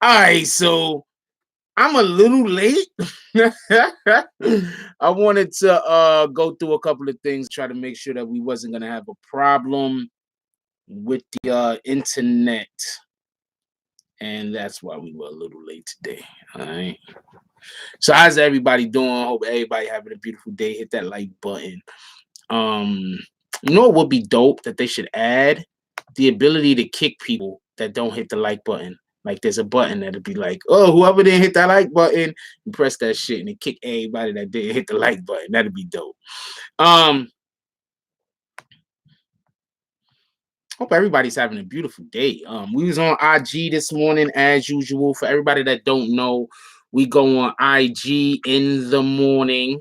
All right, so I'm a little late. I wanted to go through a couple of things, try to make sure that we wasn't gonna have a problem with the internet, and that's why we were a little late today. All right. So how's everybody doing? Hope everybody having a beautiful day. Hit that like button. Um, you know what would be dope that they should add? The ability to kick people that don't hit the like button. Like there's a button that'll be like, oh, whoever didn't hit that like button, you press that shit and it kick everybody that didn't hit the like button. That'd be dope. Hope everybody's having a beautiful day. We was on IG this morning as usual. For everybody that don't know, we go on IG in the morning.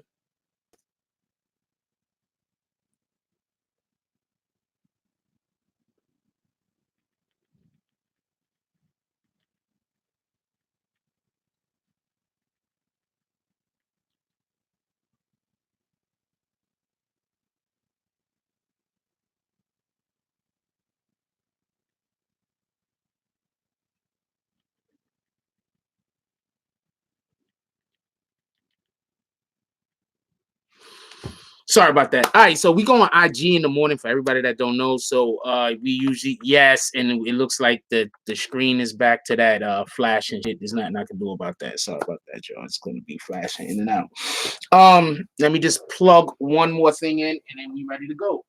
Sorry about that. All right, so we go on IG in the morning for everybody that don't know. So we usually and it looks like the screen is back to that flash and shit. There's nothing I can do about that. Sorry about that, y'all. It's gonna be flashing in and out. Let me just plug one more thing in and then we ready to go.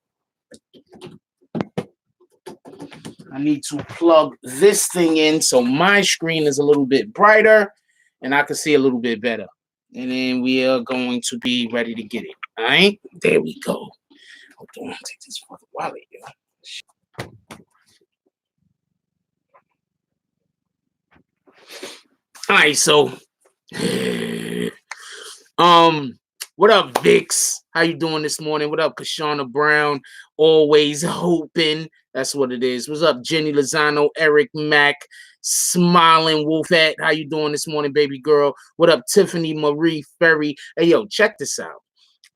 I need to plug this thing in so my screen is a little bit brighter and I can see a little bit better. And then we are going to be ready to get it. All right, there we go. Hold on, take this fucking wallet, yo. All right, so what up, Vix? How you doing this morning? What up, Kashana Brown? Always hoping. That's what it is. What's up, Jenny Lozano, Eric Mack, Smiling Wolfette? How you doing this morning, baby girl? What up, Tiffany Marie Ferry? Hey, yo, check this out.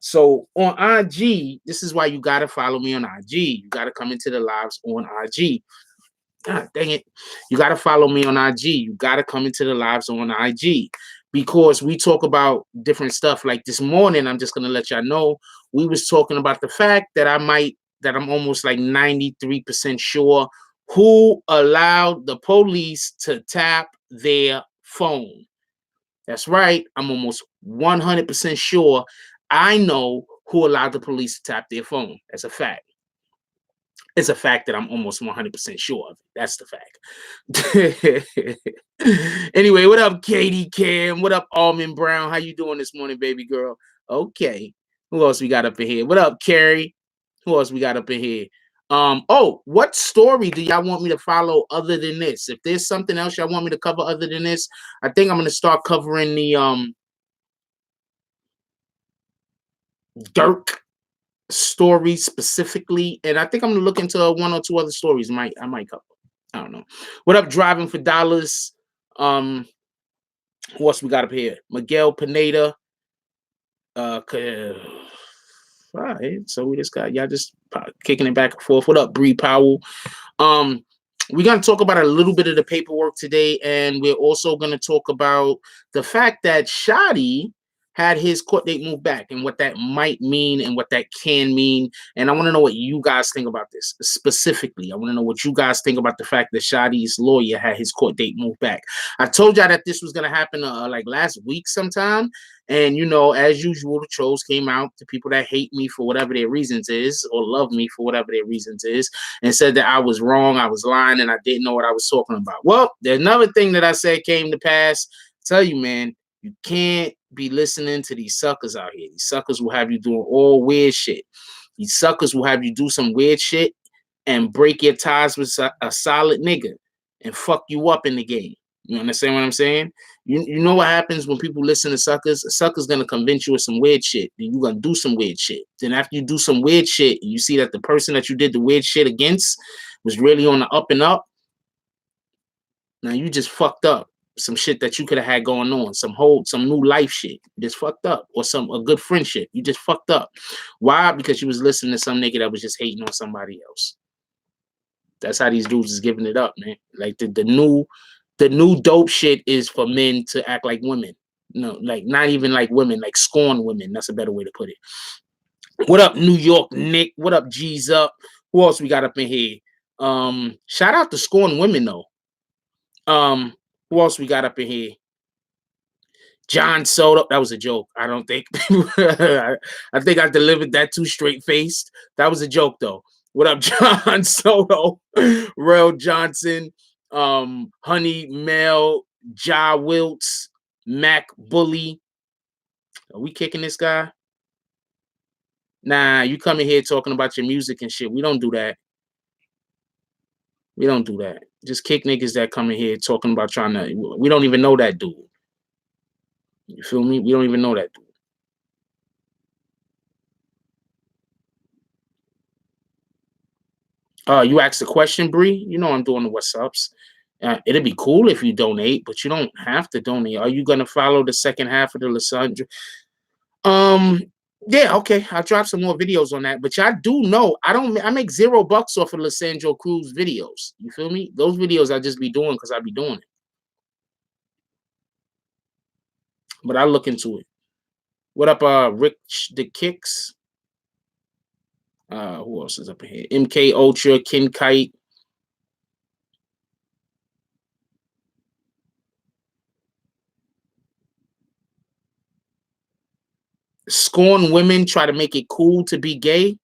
So on IG, this is why you gotta follow me on IG. You gotta come into the lives on IG. God dang it. You gotta follow me on IG. You gotta come into the lives on IG because we talk about different stuff. Like this morning, I'm just gonna let y'all know we was talking about the fact that I'm almost like 93% sure who allowed the police to tap their phone. That's right. I'm almost 100% sure I know who allowed the police to tap their phone. That's a fact. It's a fact that I'm almost 100% sure of. That's the fact. Anyway, what up, Katie Cam? What up, Almond Brown? How you doing this morning, baby girl? Okay. Who else we got up in here? What up, Carrie? Who else we got up in here? Oh, what story do y'all want me to follow other than this? If there's something else y'all want me to cover other than this, I think I'm gonna start covering the Dirk story specifically, and I think I'm gonna look into one or two other stories. I might cover. I don't know. What up, Driving for Dollars? Who else we got up here? Miguel Pineda. All right, so we just got y'all just kicking it back and forth. What up, Bree Powell? We're gonna talk about a little bit of the paperwork today, and we're also gonna talk about the fact that Shotti had his court date moved back and what that might mean and what that can mean. And I want to know what you guys think about this specifically. I want to know what you guys think about the fact that Shotti's lawyer had his court date moved back. I told y'all that this was going to happen like last week sometime. And, you know, as usual, the trolls came out, the people that hate me for whatever their reasons is or love me for whatever their reasons is, and said that I was wrong, I was lying, and I didn't know what I was talking about. Well, there's another thing that I said came to pass. I tell you, man, you can't be listening to these suckers out here. These suckers will have you doing all weird shit. These suckers will have you do some weird shit and break your ties with a solid nigga and fuck you up in the game. You understand what I'm saying? You know what happens when people listen to suckers? A sucker's gonna convince you of some weird shit. Then you're gonna do some weird shit. Then after you do some weird shit, you see that the person that you did the weird shit against was really on the up and up. Now you just fucked up some shit that you could have had going on, some new life shit. You just fucked up, or a good friendship. You just fucked up. Why? Because you was listening to some nigga that was just hating on somebody else. That's how these dudes is giving it up, man. Like the new The new dope shit is for men to act like women. No, like not even like women, like scorn women. That's a better way to put it. What up, New York Nick? What up, G's up? Who else we got up in here? Shout out to scorn women though. Who else we got up in here? John Soto. That was a joke. I don't think. I think I delivered that too straight faced. That was a joke though. What up, John Soto? Rel Johnson, Honey Mel, Ja Wiltz, Mac Bully. Are we kicking this guy? Nah, you come in here talking about your music and shit. We don't do that. We don't do that. Just kick niggas that come in here talking about trying to. We don't even know that dude. You feel me? We don't even know that dude. You asked a question, Bree. You know I'm doing the what's ups. It'd be cool if you donate, but you don't have to donate. Are you gonna follow the second half of the Lysandra? Yeah, okay. I'll drop some more videos on that. But y'all do know I make $0 off of Lysandro Cruz videos. You feel me? Those videos I just be doing because I be doing it. But I'll look into it. What up, Rich the Kicks? Who else is up in here? MK Ultra, Ken Kite. Scorn women try to make it cool to be gay.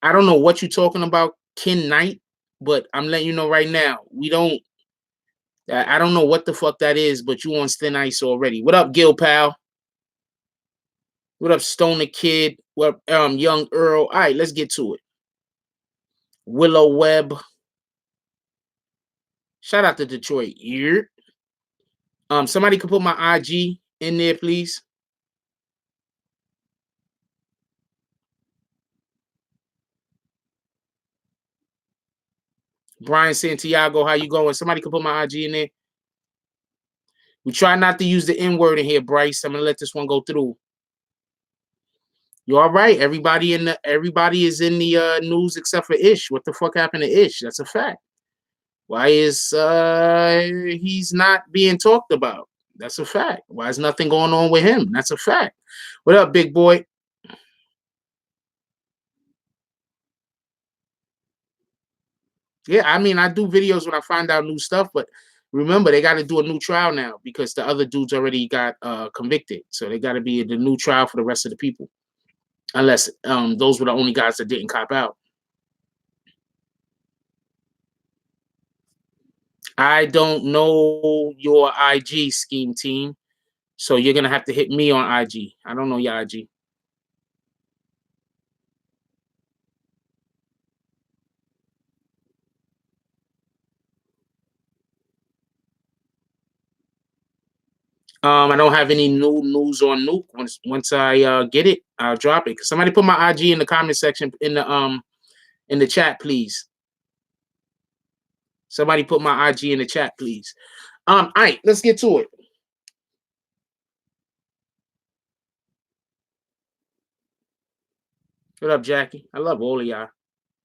I don't know what you're talking about, Ken Knight, but I'm letting you know right now, we don't. I don't know what the fuck that is, but you on thin ice already. What up, Gil Pal? What up, Stoner Kid? What up, Young Earl? All right, let's get to it. Willow Webb. Shout out to Detroit. Yeah. Somebody could put my IG in there, please. Brian Santiago, how you going? Somebody could put my IG in there. We try not to use the N-word in here, Bryce. I'm gonna let this one go through. You all right? Everybody is in the news except for Ish. What the fuck happened to Ish? That's a fact. Why is he's not being talked about? That's a fact. Why is nothing going on with him? That's a fact. What up, big boy? Yeah, I mean, I do videos when I find out new stuff, but remember, they got to do a new trial now because the other dudes already got convicted. So they got to be the new trial for the rest of the people, unless those were the only guys that didn't cop out. I don't know your IG scheme team, so you're gonna have to hit me on IG. I don't know your IG. I don't have any new news on Nuke. Once I get it, I'll drop it. Somebody put my IG in the comment section in the chat, please. Somebody put my IG in the chat, please. All right, let's get to it. What up, Jackie? I love all of y'all,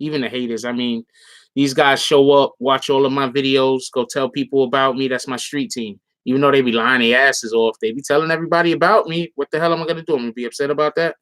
even the haters. I mean, these guys show up, watch all of my videos, go tell people about me. That's my street team. Even though they be lying their asses off, they be telling everybody about me. What the hell am I gonna do? I'm gonna be upset about that.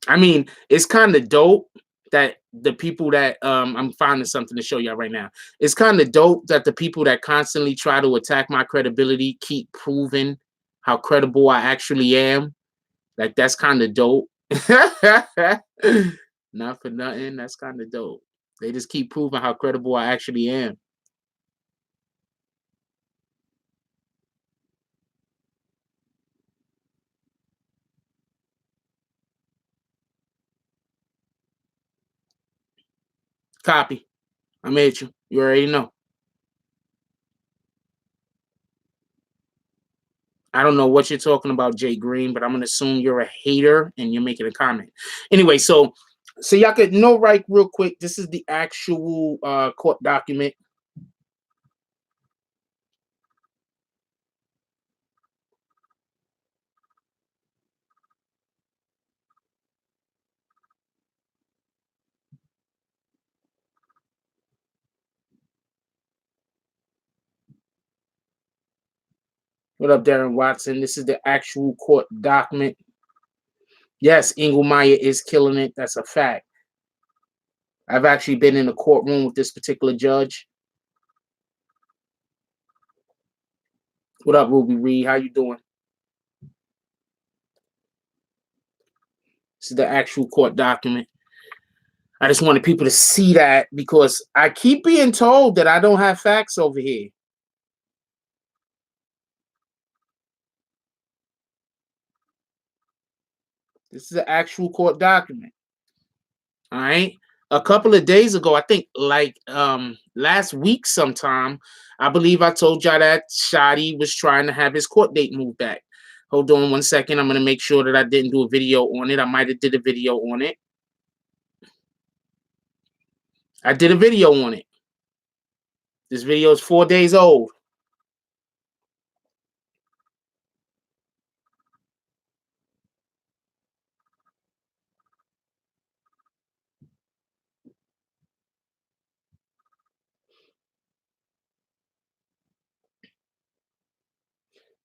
I mean, it's kind of dope that the people that I'm finding something to show y'all right now. It's kind of dope that the people that constantly try to attack my credibility keep proving how credible I actually am. Like that's kind of dope. Not for nothing. That's kind of dope. They just keep proving how credible I actually am. Copy. I made you. You already know. I don't know what you're talking about, Jay Green, but I'm gonna assume you're a hater and you're making a comment. Anyway, so y'all could know right real quick. This is the actual court document. What up, Darren Watson? This is the actual court document. Yes, Engelmeyer is killing it. That's a fact. I've actually been in a courtroom with this particular judge. What up, Ruby Reed? How you doing? This is the actual court document. I just wanted people to see that because I keep being told that I don't have facts over here. This is the actual court document. All right. A couple of days ago, I think like last week sometime, I believe I told y'all that Shotti was trying to have his court date moved back. Hold on 1 second. I'm going to make sure that I didn't do a video on it. I might have did a video on it. I did a video on it. This video is 4 days old.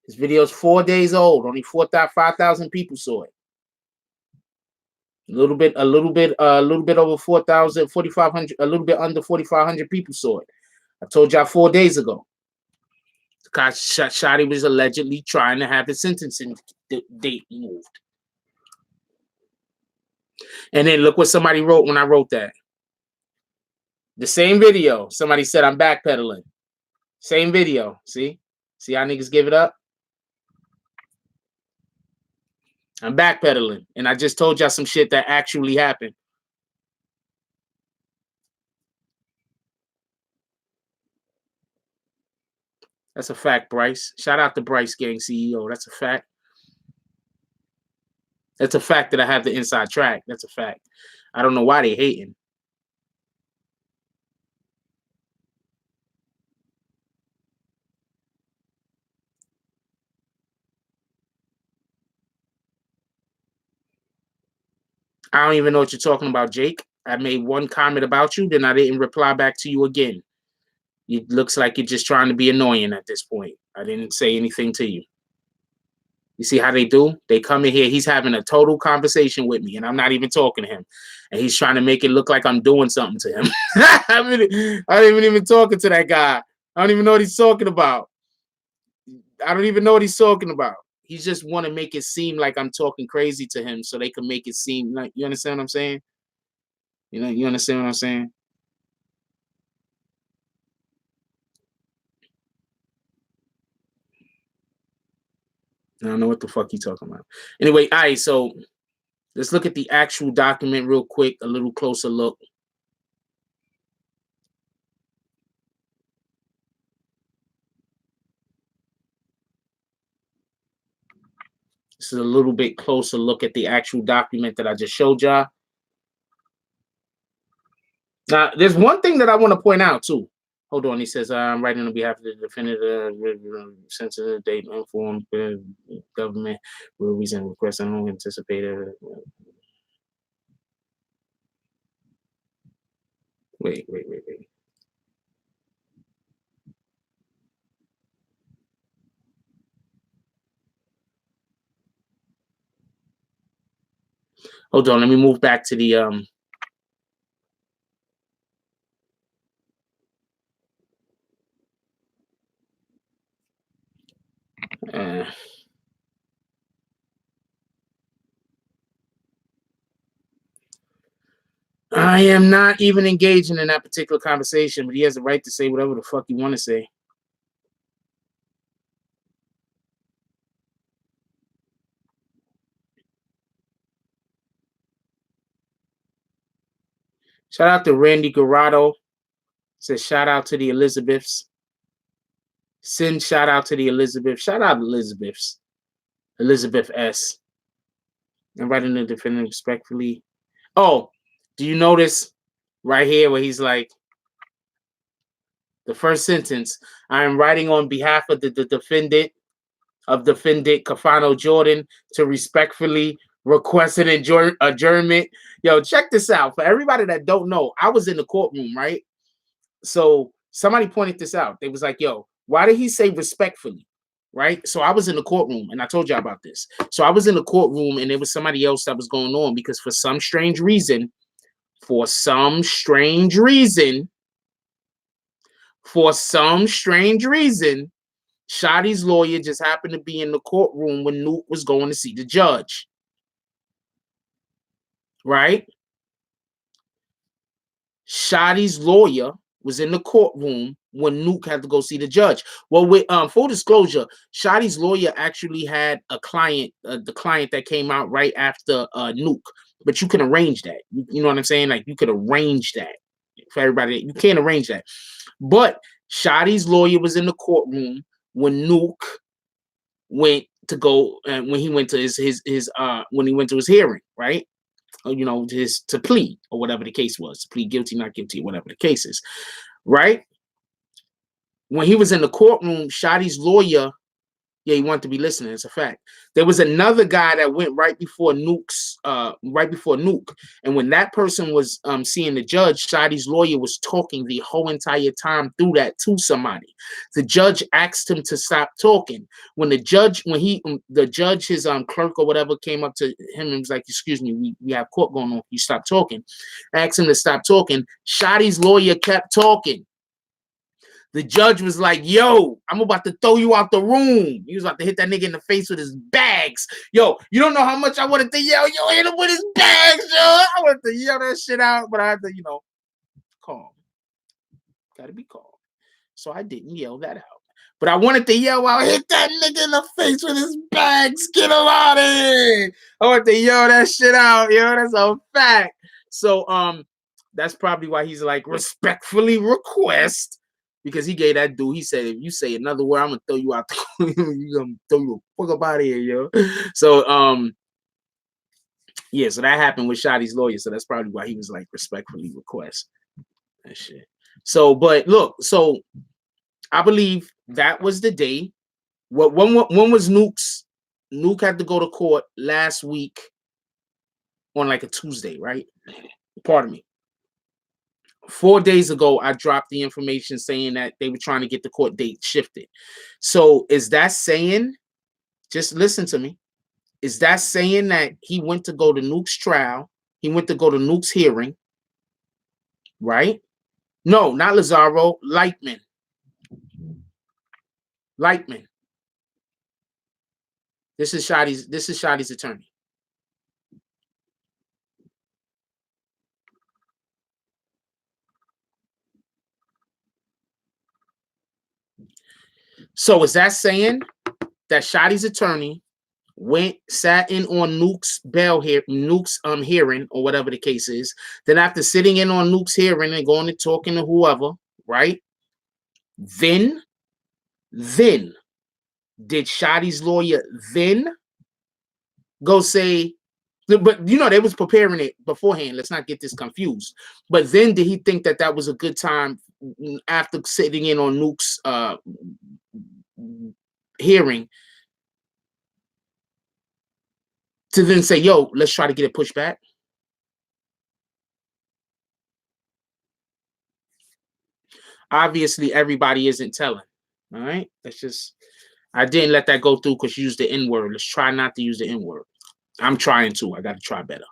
This video is 4 days old. Only 5,000 people saw it. A little bit over 4,000, 4,500, a little bit under 4,500 people saw it. I told y'all 4 days ago. Shotti was allegedly trying to have the sentencing date moved. And then look what somebody wrote when I wrote that. The same video. Somebody said I'm backpedaling. Same video. See how niggas give it up? I'm backpedaling. And I just told y'all some shit that actually happened. That's a fact, Bryce. Shout out to Bryce Gang CEO. That's a fact. That's a fact that I have the inside track. That's a fact. I don't know why they hating. I don't even know what you're talking about, Jake. I made one comment about you, then I didn't reply back to you again. It looks like you're just trying to be annoying at this point. I didn't say anything to you. You see how they do? They come in here. He's having a total conversation with me, and I'm not even talking to him. And he's trying to make it look like I'm doing something to him. I ain't even talking to that guy. I don't even know what he's talking about. I don't even know what he's talking about. He just want to make it seem like I'm talking crazy to him so they can make it seem like, you understand what I'm saying? You know, you understand what I'm saying? I don't know what the fuck he's talking about. Anyway, all right, so let's look at the actual document real quick, a little closer look. This is a little bit closer look at the actual document that I just showed y'all. Now, there's one thing that I want to point out, too. Hold on. He says, I'm writing on behalf of the defendant, sensitive date, informed government, real reason request, unanticipated. Wait. Hold on. Let me move back to the I am not even engaging in that particular conversation, but he has the right to say whatever the fuck he want to say. Shout out to Randy Garado. Says shout out to the Elizabeths. Send shout out to the Elizabeth. Shout out Elizabeths. Elizabeth S. I'm writing the defendant respectfully. Oh, do you notice right here where he's like, the first sentence, I am writing on behalf of the defendant Cafano Jordan to respectfully request an adjournment. Yo, check this out. For everybody that don't know, I was in the courtroom, right? So somebody pointed this out. They was like, yo, why did he say respectfully? right? So I was in the courtroom, and I told you about this. So I was in the courtroom, and there was somebody else that was going on because for some strange reason, for some strange reason, for some strange reason, Shotti's lawyer just happened to be in the courtroom when Nuke was going to see the judge, right? Shotti's lawyer was in the courtroom when Nuke had to go see the judge. Well, with full disclosure, Shotti's lawyer actually had a client, the client that came out right after Nuke. But you can arrange that. You know what I'm saying? Like you could arrange that for everybody. You can't arrange that. But Shotti's lawyer was in the courtroom when Nuke went to go and when he went to his when he went to his hearing, right? You know, his to plead or whatever the case was, to plead guilty, not guilty, whatever the case is, right? When he was in the courtroom, Shotti's lawyer, yeah, he wanted to be listening. It's a fact. There was another guy that went right before Nuke, and when that person was seeing the judge, Shotti's lawyer was talking the whole entire time through that to somebody. The judge asked him to stop talking. When the judge, his clerk or whatever came up to him and was like, "Excuse me, we have court going on. You stop talking." Asked him to stop talking. Shotti's lawyer kept talking. The judge was like, "Yo, I'm about to throw you out the room." He was about to hit that nigga in the face with his bags. Yo, you don't know how much I wanted to yell. Yo, hit him with his bags, yo. I wanted to yell that shit out, but I had to, calm. Gotta be calm. So I didn't yell that out. But I wanted to yell out, "Hit that nigga in the face with his bags. Get him out of here." I wanted to yell that shit out, yo. That's a fact. So that's probably why he's like, "Respectfully request." Because he gave that dude, he said, "If you say another word, I'm gonna throw you out the you gonna throw you the fuck up out of here, yo." So yeah, so that happened with Shotti's lawyer. So that's probably why he was like, "Respectfully request." That shit. So, but look, so I believe that was the day. When was Nuke's? Nuke had to go to court last week on like a Tuesday, right? Pardon me. 4 days ago, I dropped the information saying that they were trying to get the court date shifted. So is that saying, just listen to me, is that saying that he went to go to Nuke's trial? He went to go to Nuke's hearing, right? No, not Lazaro, Lightman. Lightman. This is Shotti's attorney. So is that saying that Shotti's attorney sat in on Nuke's bail here, Nuke's hearing or whatever the case is. Then after sitting in on Nuke's hearing and going and talking to whoever, right? Then did Shotti's lawyer then go say, but they was preparing it beforehand. Let's not get this confused. But then did he think that that was a good time after sitting in on Nuke's hearing to then say, "Yo, let's try to get it pushed back"? Obviously, everybody isn't telling. All right, I didn't let that go through because you used the N word. Let's try not to use the N word. I'm trying to. I got to try better.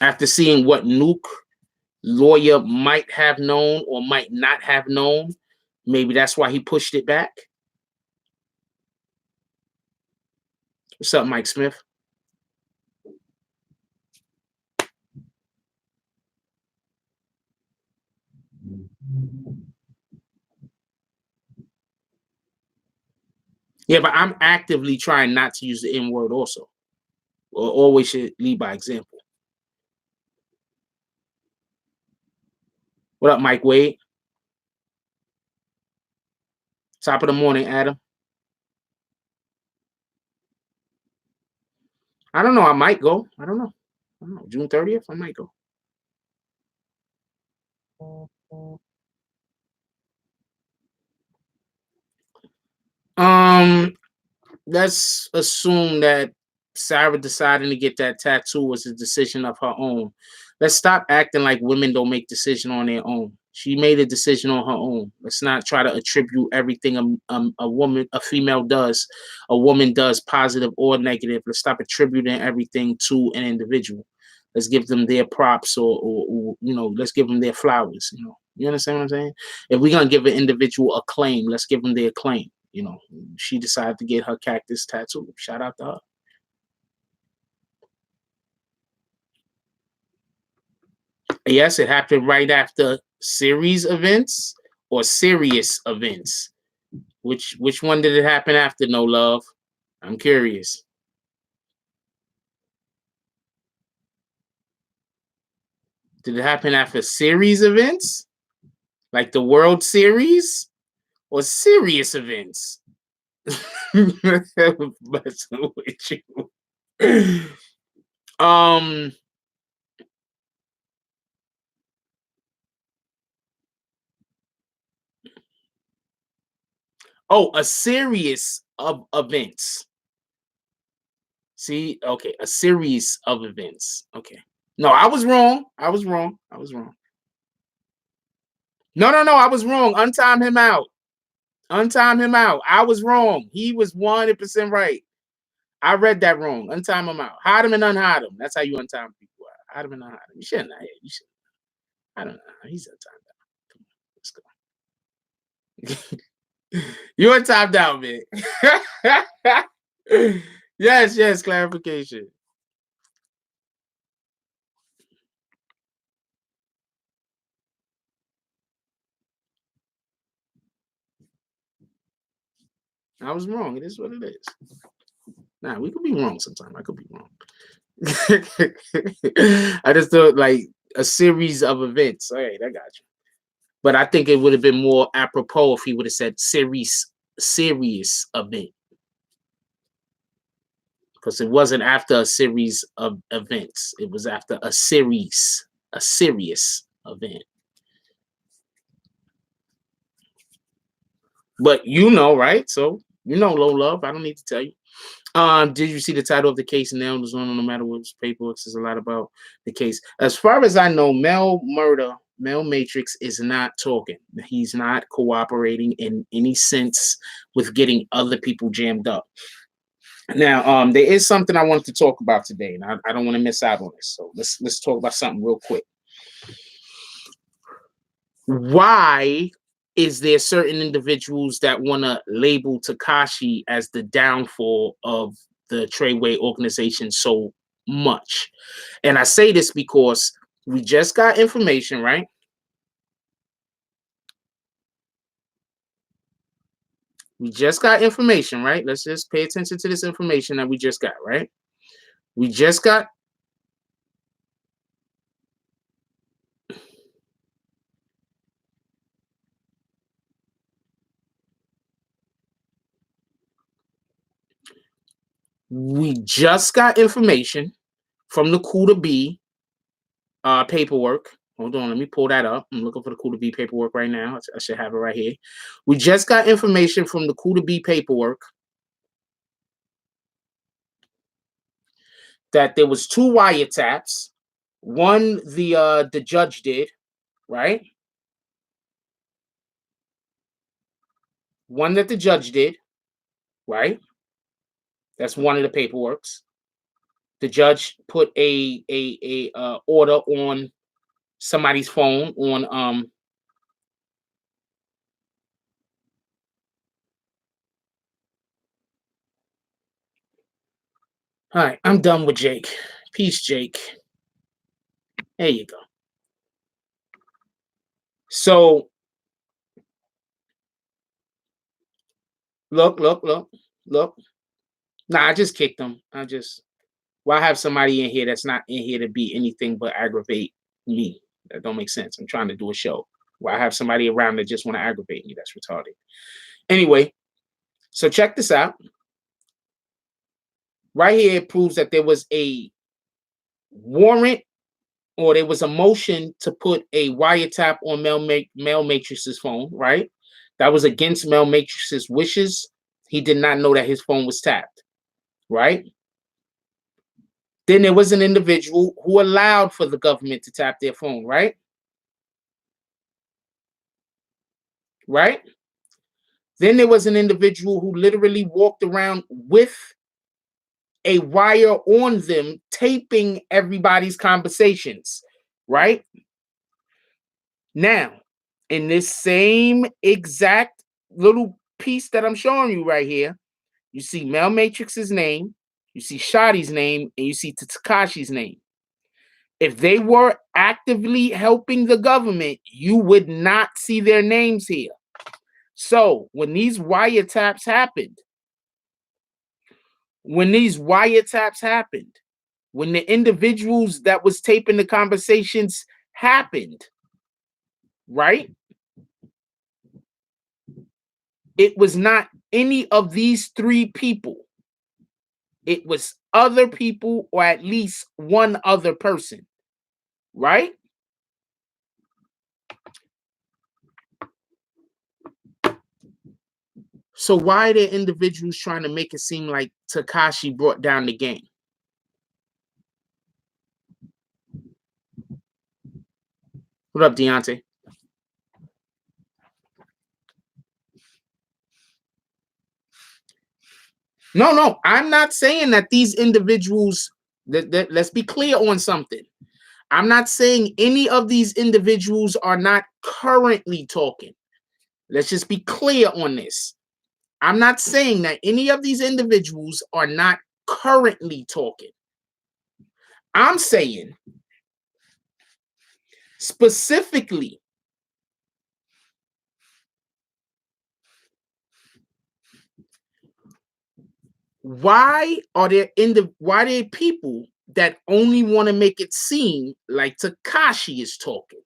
After seeing what Nuke lawyer might have known or might not have known, maybe that's why he pushed it back. What's up, Mike Smith? Yeah, but I'm actively trying not to use the N word also. Or always should lead by example. What up, Mike Wade? Top of the morning, Adam. I don't know. I might go. I don't know. June 30th, I might go. Let's assume that Sarah deciding to get that tattoo was a decision of her own. Let's stop acting like women don't make decisions on their own. She made a decision on her own. Let's not try to attribute everything a female does, a woman does, positive or negative. Let's stop attributing everything to an individual. Let's give them their props, or let's give them their flowers. You understand what I'm saying? If we're gonna give an individual a claim, let's give them their claim. She decided to get her cactus tattoo. Shout out to her. Yes, it happened right after series events or serious events. Which one did it happen after, No Love? I'm curious. Did it happen after series events? Like the World Series? Or serious events? Messing with you. Oh, a series of events. See, okay, a series of events. Okay. No, I was wrong. I was wrong. No, I was wrong. Untime him out. Untime him out. I was wrong. He was 100% right. I read that wrong. Untime him out. Hide him and unhide him. That's how you untime people out. Hide him and unhide him. You shouldn't. You should. I don't know. He's untimed out. Come on, let's go. You untimed out, man. Yes, clarification. I was wrong. It is what it is. Nah, we could be wrong sometime. I could be wrong. I just thought like a series of events. All right, I got you. But I think it would have been more apropos if he would have said serious event. Because it wasn't after a series of events. It was after a serious event. But right? So Low Love. I don't need to tell you. Did you see the title of the case now? It was on no matter what paperwork says a lot about the case. As far as I know, Mel Matrix is not talking. He's not cooperating in any sense with getting other people jammed up. Now, there is something I wanted to talk about today, and I don't want to miss out on this. So let's talk about something real quick. Why is there certain individuals that want to label Tekashi as the downfall of the Treyway organization so much? And I say this because we just got information, right? We just got information, right? Let's just pay attention to this information that we just got, right? We just got information from the Kuda B paperwork. Hold on, let me pull that up. I'm looking for the Kuda B paperwork right now. I should have it right here. We just got information from the Kuda B paperwork that there was 2 wiretaps. One the judge did, right? One that the judge did, right? That's one of the paperworks. The judge put a order on somebody's phone on all right, I'm done with Jake. Peace, Jake. There you go. So look. Nah, I just kicked him. Why have somebody in here that's not in here to be anything but aggravate me? That don't make sense. I'm trying to do a show. Why have somebody around that just want to aggravate me? That's retarded. Anyway, so check this out. Right here, it proves that there was a warrant or there was a motion to put a wiretap on Mel Matrix's phone, right? That was against Mel Matrix's wishes. He did not know that his phone was tapped, right? Then there was an individual who allowed for the government to tap their phone, right? Right? Then there was an individual who literally walked around with a wire on them, taping everybody's conversations, right? Now, in this same exact little piece that I'm showing you right here, you see Mel Matrix's name, you see Shotti's name, and you see Takashi's name. If they were actively helping the government, you would not see their names here. So when these wiretaps happened, when the individuals that was taping the conversations happened, right? It was not any of these three people. It was other people, or at least one other person, right? So why are there individuals trying to make it seem like Takashi brought down the game? What up, Deontay? No, I'm not saying that these individuals, let's be clear on something. I'm not saying any of these individuals are not currently talking. Let's just be clear on this. I'm not saying that any of these individuals are not currently talking. I'm saying specifically why are there people that only want to make it seem like Takashi is talking?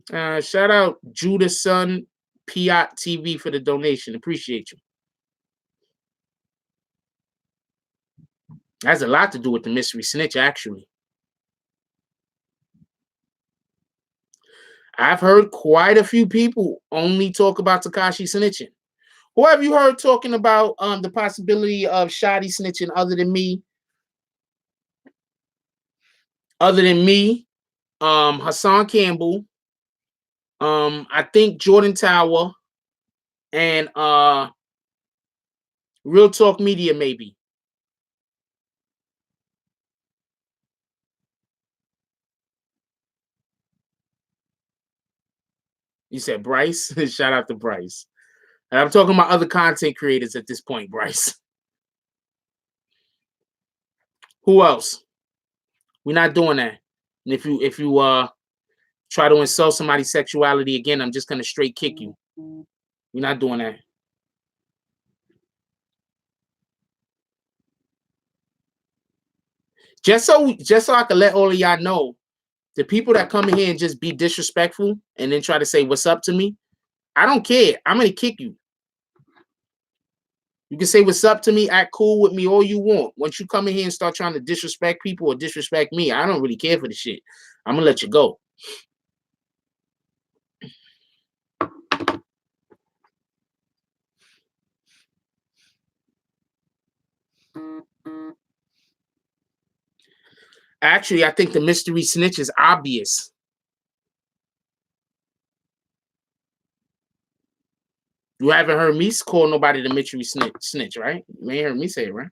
Shout out Judah Son Piat TV for the donation. Appreciate you. Has a lot to do with the mystery snitch, actually. I've heard quite a few people only talk about Takashi snitching. Who have you heard talking about the possibility of Shotti snitching other than me? Hassan Campbell, I think Jordan Tower, and Real Talk Media, maybe. You said Bryce? Shout out to Bryce. And I'm talking about other content creators at this point, Bryce. Who else? We're not doing that. And if you try to insult somebody's sexuality again, I'm just gonna straight kick you. We're not doing that. Just so I can let all of y'all know, the people that come in here and just be disrespectful and then try to say what's up to me, I don't care. I'm gonna kick you. You can say what's up to me, act cool with me all you want. Once you come in here and start trying to disrespect people or disrespect me, I don't really care for the shit. I'm gonna let you go. Actually, I think the mystery snitch is obvious. You haven't heard me call nobody the mystery snitch, right? You ain't heard me say it, right?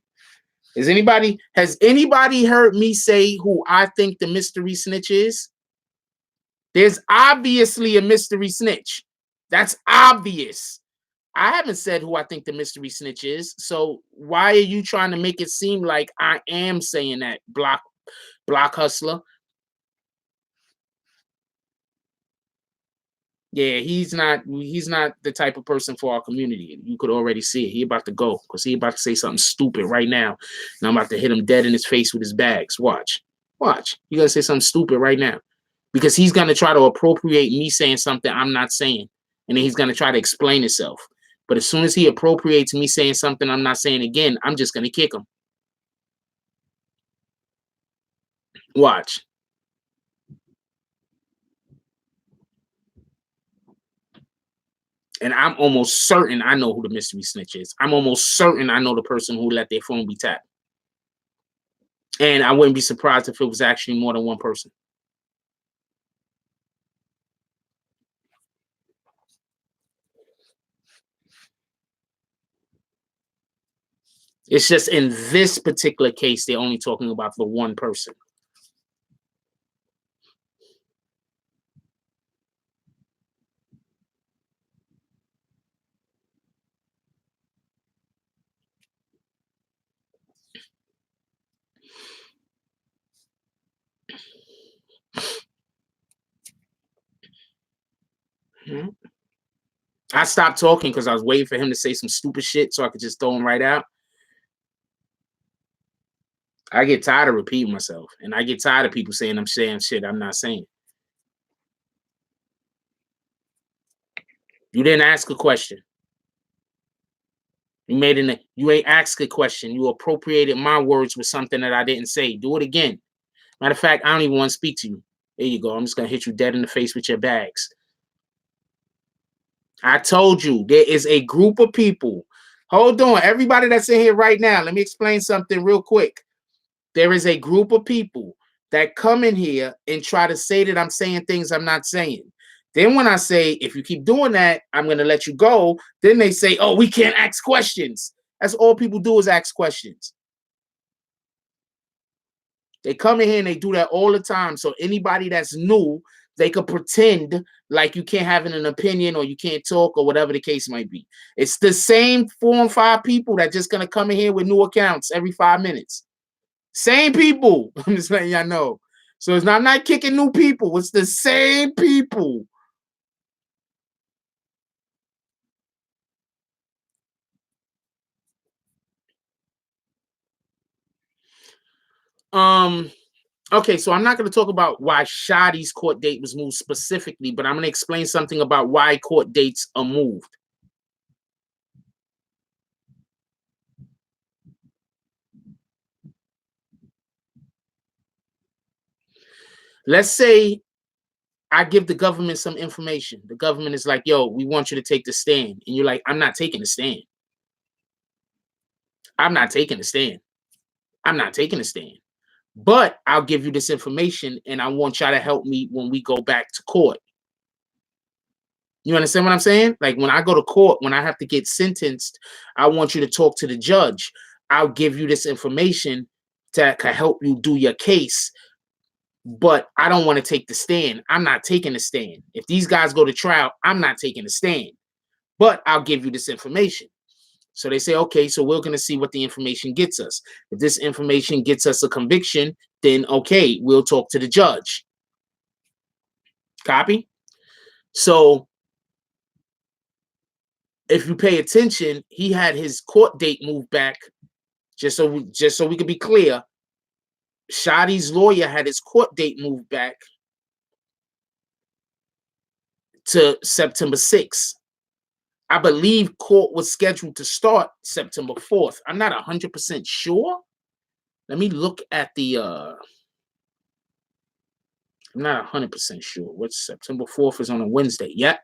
Has anybody heard me say who I think the mystery snitch is? There's obviously a mystery snitch. That's obvious. I haven't said who I think the mystery snitch is. So why are you trying to make it seem like I am saying that, block hustler? Yeah, he's not the type of person for our community. You could already see it. He about to go because he about to say something stupid right now. And I'm about to hit him dead in his face with his bags. Watch. Watch. You're going to say something stupid right now. Because he's going to try to appropriate me saying something I'm not saying. And then he's going to try to explain himself. But as soon as he appropriates me saying something I'm not saying again, I'm just going to kick him. Watch. And I'm almost certain I know who the mystery snitch is. I'm almost certain I know the person who let their phone be tapped. And I wouldn't be surprised if it was actually more than one person. It's just in this particular case, they're only talking about the one person. I stopped talking because I was waiting for him to say some stupid shit so I could just throw him right out. I get tired of repeating myself, and I get tired of people saying I'm saying shit I'm not saying. You didn't ask a question. You ain't asked a question. You appropriated my words with something that I didn't say. Do it again. Matter of fact, I don't even want to speak to you. There you go. I'm just gonna hit you dead in the face with your bags. I told you there is a group of people. Hold on, everybody that's in here right now. Let me explain something real quick. There is a group of people that come in here and try to say that I'm saying things I'm not saying. Then when I say, if you keep doing that, I'm going to let you go. Then they say, oh, we can't ask questions. That's all people do is ask questions. They come in here and they do that all the time. So anybody that's new, they could pretend like you can't have an opinion or you can't talk or whatever the case might be. It's the same 4 and 5 people that just going to come in here with new accounts every 5 minutes. Same people. I'm just letting y'all know. So I'm not kicking new people. It's the same people. Okay, so I'm not going to talk about why Shotti's court date was moved specifically, but I'm going to explain something about why court dates are moved. Let's say I give the government some information. The government is like, yo, we want you to take the stand. And you're like, I'm not taking the stand. I'm not taking the stand. I'm not taking the stand. But I'll give you this information and I want y'all to help me when we go back to court. You understand what I'm saying? Like when I go to court, when I have to get sentenced, I want you to talk to the judge. I'll give you this information that can help you do your case. But I don't want to take the stand. I'm not taking the stand. If these guys go to trial, I'm not taking the stand. But I'll give you this information. So they say, okay, so we're going to see what the information gets us. If this information gets us a conviction, then okay, we'll talk to the judge. Copy? So if you pay attention, he had his court date moved back. Just so we could be clear, Shotti's lawyer had his court date moved back to September 6th. I believe court was scheduled to start September 4th. I'm not 100% sure. Let me look at the I'm not 100% sure. What's September 4th is on a Wednesday. Yep.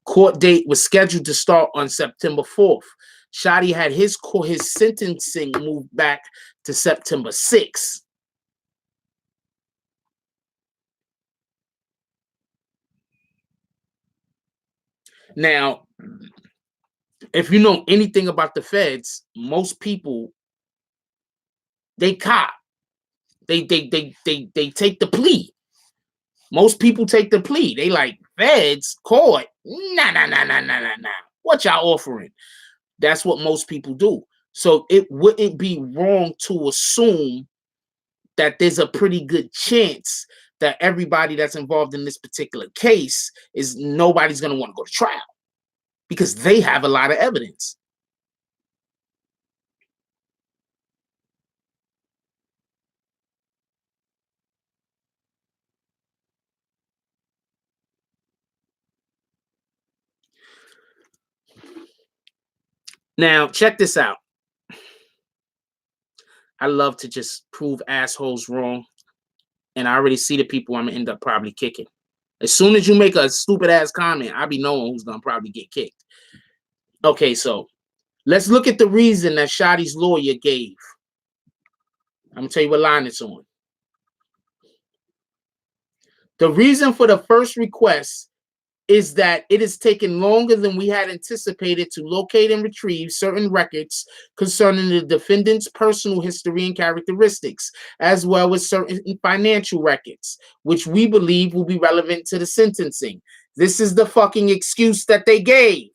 Court date was scheduled to start on September 4th. Shotti had his sentencing moved back to September 6th. Now, if you know anything about the feds, most people, they cop. They take the plea. Most people take the plea. They like, feds, court, nah. What y'all offering? That's what most people do. So it wouldn't be wrong to assume that there's a pretty good chance that everybody that's involved in this particular case is nobody's going to want to go to trial because they have a lot of evidence. Now, check this out. I love to just prove assholes wrong. And I already see the people I'm going to end up probably kicking. As soon as you make a stupid ass comment, I'll be knowing who's going to probably get kicked. Okay, so let's look at the reason that Shotti's lawyer gave. I'm going to tell you what line it's on. The reason for the first request is that it has taken longer than we had anticipated to locate and retrieve certain records concerning the defendant's personal history and characteristics, as well as certain financial records, which we believe will be relevant to the sentencing. This is the fucking excuse that they gave.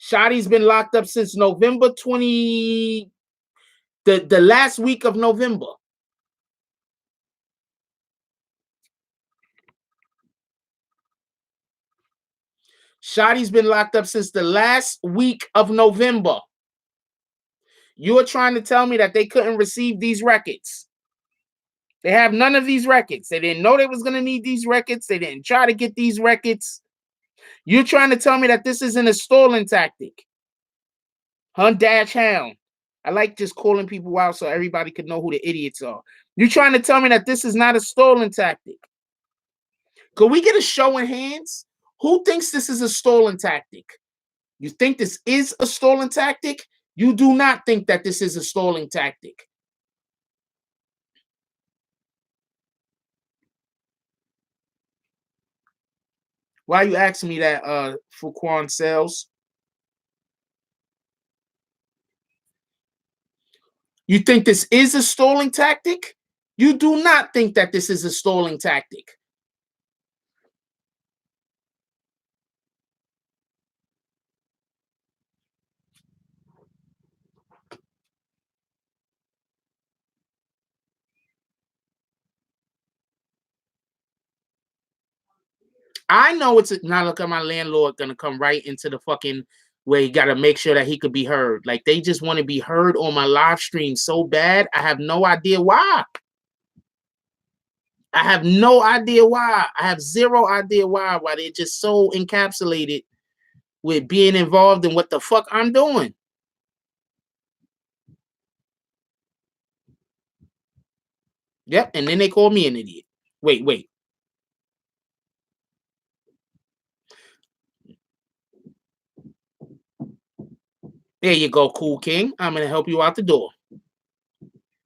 Shotti's been locked up since November 20, the last week of November. Shotti's been locked up since the last week of November. You're trying to tell me that they couldn't receive these records. They have none of these records. They didn't know they was going to need these records. They didn't try to get these records. You're trying to tell me that this isn't a stalling tactic. Hunt dash hound. I like just calling people out so everybody could know who the idiots are. You're trying to tell me that this is not a stalling tactic. Could we get a show of hands? Who thinks this is a stalling tactic? You think this is a stalling tactic? You do not think that this is a stalling tactic. Why are you asking me that, Fuquan Sales? You think this is a stalling tactic? You do not think that this is a stalling tactic. I know it's now. Look at my landlord gonna come right into the fucking where he gotta make sure that he could be heard. Like they just want to be heard on my live stream so bad. I have no idea why. I have no idea why. I have zero idea why they're just so encapsulated with being involved in what the fuck I'm doing. Yep, and then they call me an idiot. Wait. There you go, Cool King. I'm gonna help you out the door.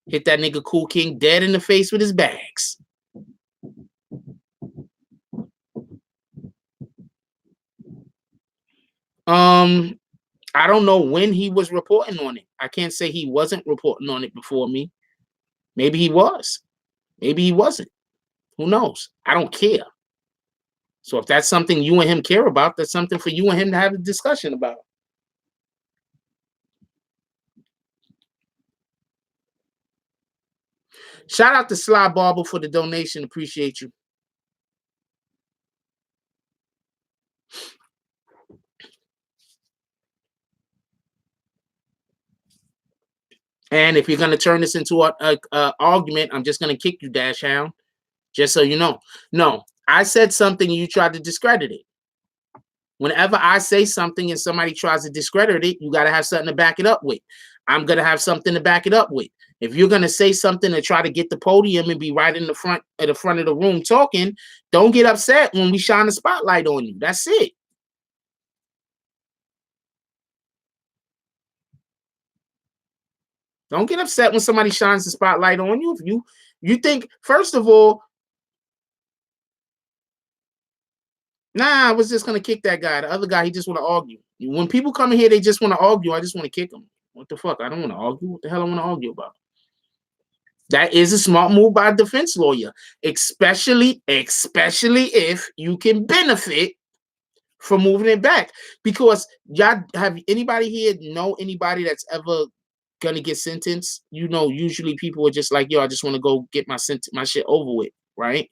Hit that nigga Cool King dead in the face with his bags. I don't know when he was reporting on it. I can't say he wasn't reporting on it before me. Maybe he was. Maybe he wasn't. Who knows? I don't care. So if that's something you and him care about, that's something for you and him to have a discussion about. Shout out to Sly Barber for the donation. Appreciate you. And if you're going to turn this into an argument, I'm just going to kick you, Dash Hound. Just so you know. No, I said something and you tried to discredit it. Whenever I say something and somebody tries to discredit it, you got to have something to back it up with. I'm going to have something to back it up with. If you're going to say something and try to get the podium and be right in the front of the room talking, don't get upset when we shine the spotlight on you. That's it. Don't get upset when somebody shines the spotlight on you. If you think, first of all, nah, I was just gonna kick that guy. The other guy, he just want to argue. When people come in here, they just want to argue. I just want to kick them. What the fuck? I don't want to argue. What the hell I want to argue about? That is a smart move by a defense lawyer, especially if you can benefit from moving it back. Because y'all have anybody here know anybody that's ever gonna get sentenced? You know, usually people are just like, yo, I just want to go get my shit over with, right?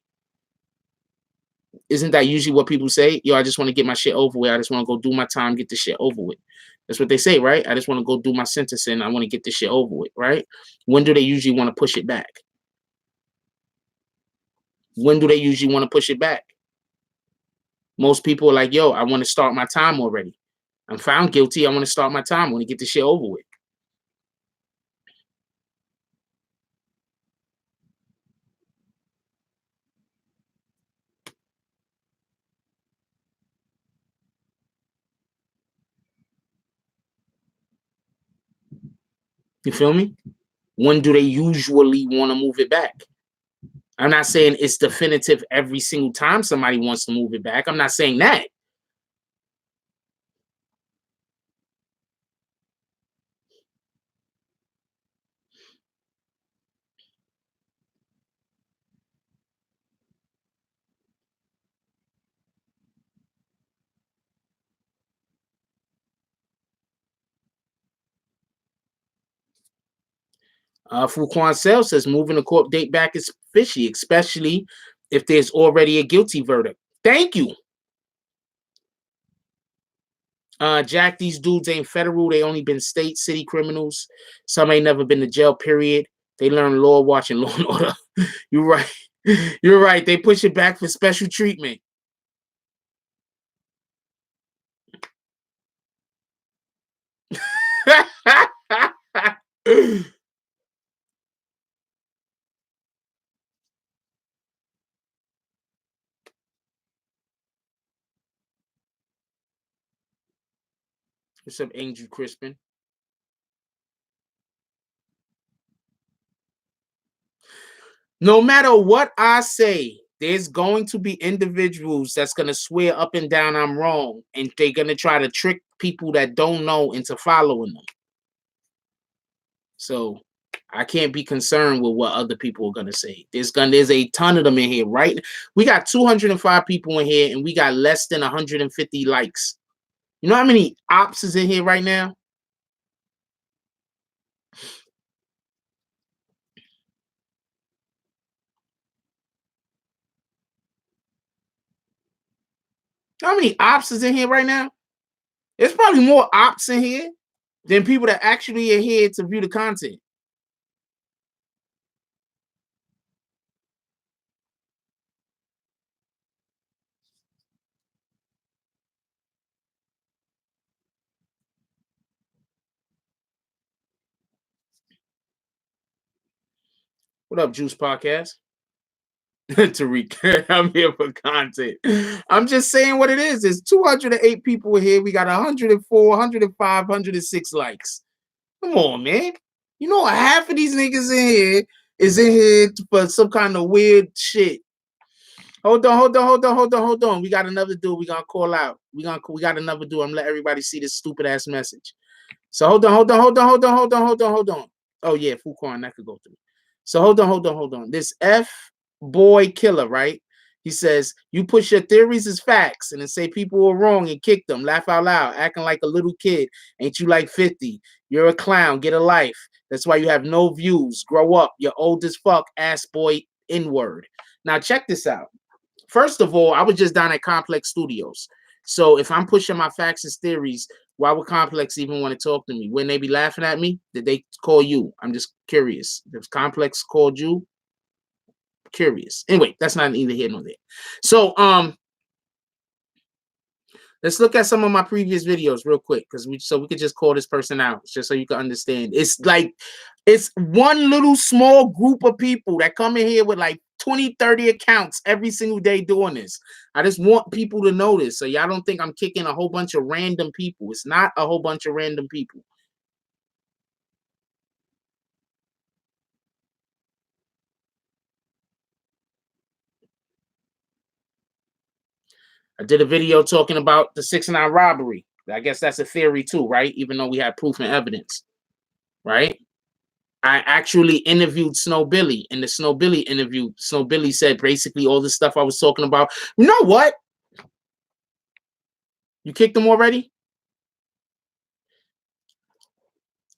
Isn't that usually what people say? Yo, I just want to get my shit over with. I just want to go do my time, get the shit over with. That's what they say, right? I just want to go do my sentencing. I want to get this shit over with, right? When do they usually want to push it back? When do they usually want to push it back? Most people are like, yo, I want to start my time already. I'm found guilty. I want to start my time. I want to get this shit over with. You feel me? When do they usually want to move it back? I'm not saying it's definitive every single time somebody wants to move it back. I'm not saying that. Fuquan Sale says moving the court date back is fishy, especially if there's already a guilty verdict. Thank you. Jack, these dudes ain't federal. They only been state, city criminals. Some ain't never been to jail, period. They learn law watching Law and Order. You're right. You're right. They push it back for special treatment. What's up, Angel Crispin? No matter what I say, there's going to be individuals that's going to swear up and down I'm wrong, and they're going to try to trick people that don't know into following them. So I can't be concerned with what other people are going to say. There's a ton of them in here, right? We got 205 people in here, and we got less than 150 likes. You know how many ops is in here right now? How many ops is in here right now? There's probably more ops in here than people that actually are here to view the content. What up, Juice Podcast? Tariq, I'm here for content. I'm just saying what it is. There's 208 people here. We got 104, 105, 106 likes. Come on, man. You know, half of these niggas in here is in here for some kind of weird shit. Hold on. We got another dude we gonna call out. We got another dude. I'm gonna let everybody see this stupid ass message. So hold on. Oh yeah, Fuquan, that could go through. So hold on. This F boy killer, right? He says, you push your theories as facts and then say people were wrong and kick them, laugh out loud, acting like a little kid. Ain't you like 50? You're a clown, get a life. That's why you have no views. Grow up. You're old as fuck, ass boy, N-word. Now check this out. First of all, I was just down at Complex Studios. So if I'm pushing my facts and theories, why would Complex even want to talk to me? Wouldn't they be laughing at me? Did they call you? I'm just curious. If Complex called you, curious. Anyway, that's not either here nor there. So let's look at some of my previous videos real quick, because we could just call this person out, just so you can understand. It's like it's one little small group of people that come in here with like 20, 30 accounts every single day doing this. I just want people to know this, so y'all don't think I'm kicking a whole bunch of random people. It's not a whole bunch of random people. I did a video talking about the 6ix9ine robbery. I guess that's a theory too, right? Even though we had proof and evidence, right? I actually interviewed Snow Billy. In the Snow Billy interview, Snow Billy said basically all the stuff I was talking about. You know what? You kicked him already?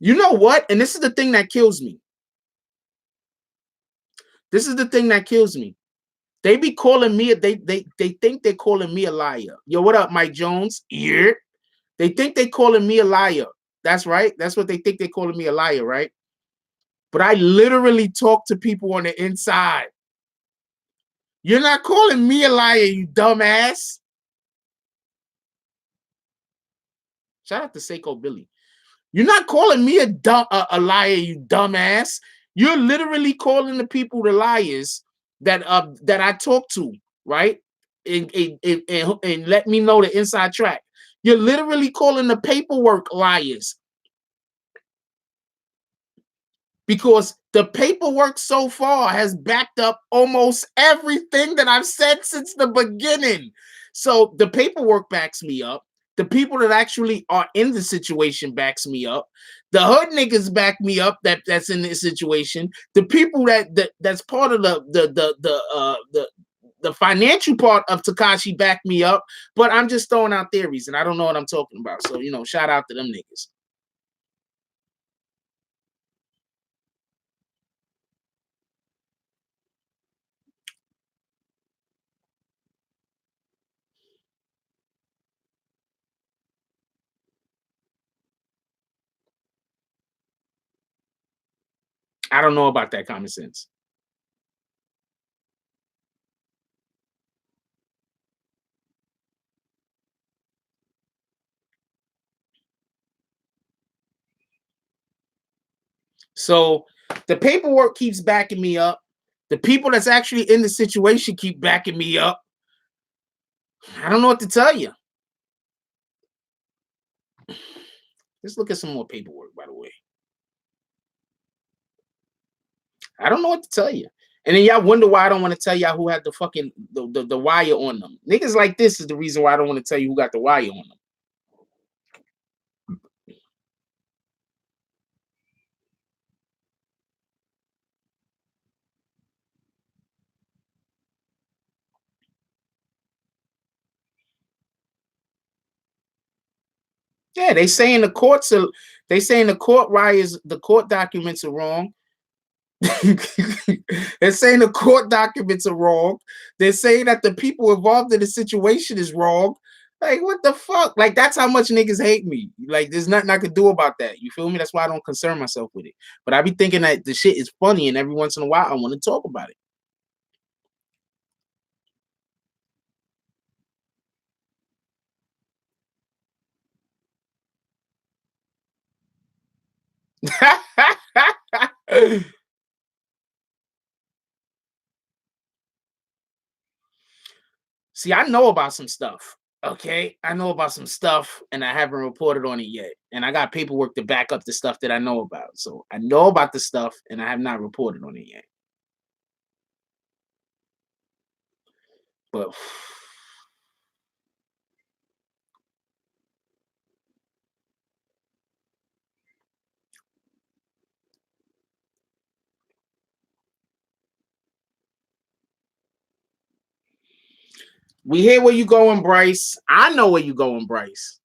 You know what? And this is the thing that kills me. This is the thing that kills me. They be calling me, they think they're calling me a liar. Yo, what up, Mike Jones? Yeah. They think they're calling me a liar. That's right. That's what they think they're calling me, a liar, right? But I literally talk to people on the inside. You're not calling me a liar, you dumbass. Shout out to Seiko Billy. You're not calling me a liar, you dumbass. You're literally calling the people the liars that I talk to, right? And let me know the inside track. You're literally calling the paperwork liars. Because the paperwork so far has backed up almost everything that I've said since the beginning. So the paperwork backs me up. The people that actually are in the situation backs me up. The hood niggas back me up that's in this situation. The people that's part of the financial part of Tekashi back me up. But I'm just throwing out theories and I don't know what I'm talking about. So, shout out to them niggas. I don't know about that common sense. So the paperwork keeps backing me up. The people that's actually in the situation keep backing me up. I don't know what to tell you. Let's look at some more paperwork, by the way. I don't know what to tell you. And then y'all wonder why I don't want to tell y'all who had the fucking the wire on them. Niggas like this is the reason why I don't want to tell you who got the wire on them. Yeah, they saying the courts are they saying the court wires, the court documents are wrong. They're saying the court documents are wrong. They're saying that the people involved in the situation is wrong. Like, what the fuck? Like, that's how much niggas hate me. Like, there's nothing I could do about that. You feel me? That's why I don't concern myself with it. But I be thinking that the shit is funny, and every once in a while, I want to talk about it. See, I know about some stuff. Okay, I know about some stuff, and I haven't reported on it yet. And I got paperwork to back up the stuff that I know about. So I know about the stuff, and I have not reported on it yet. But we hear where you going, Bryce. I know where you going, Bryce.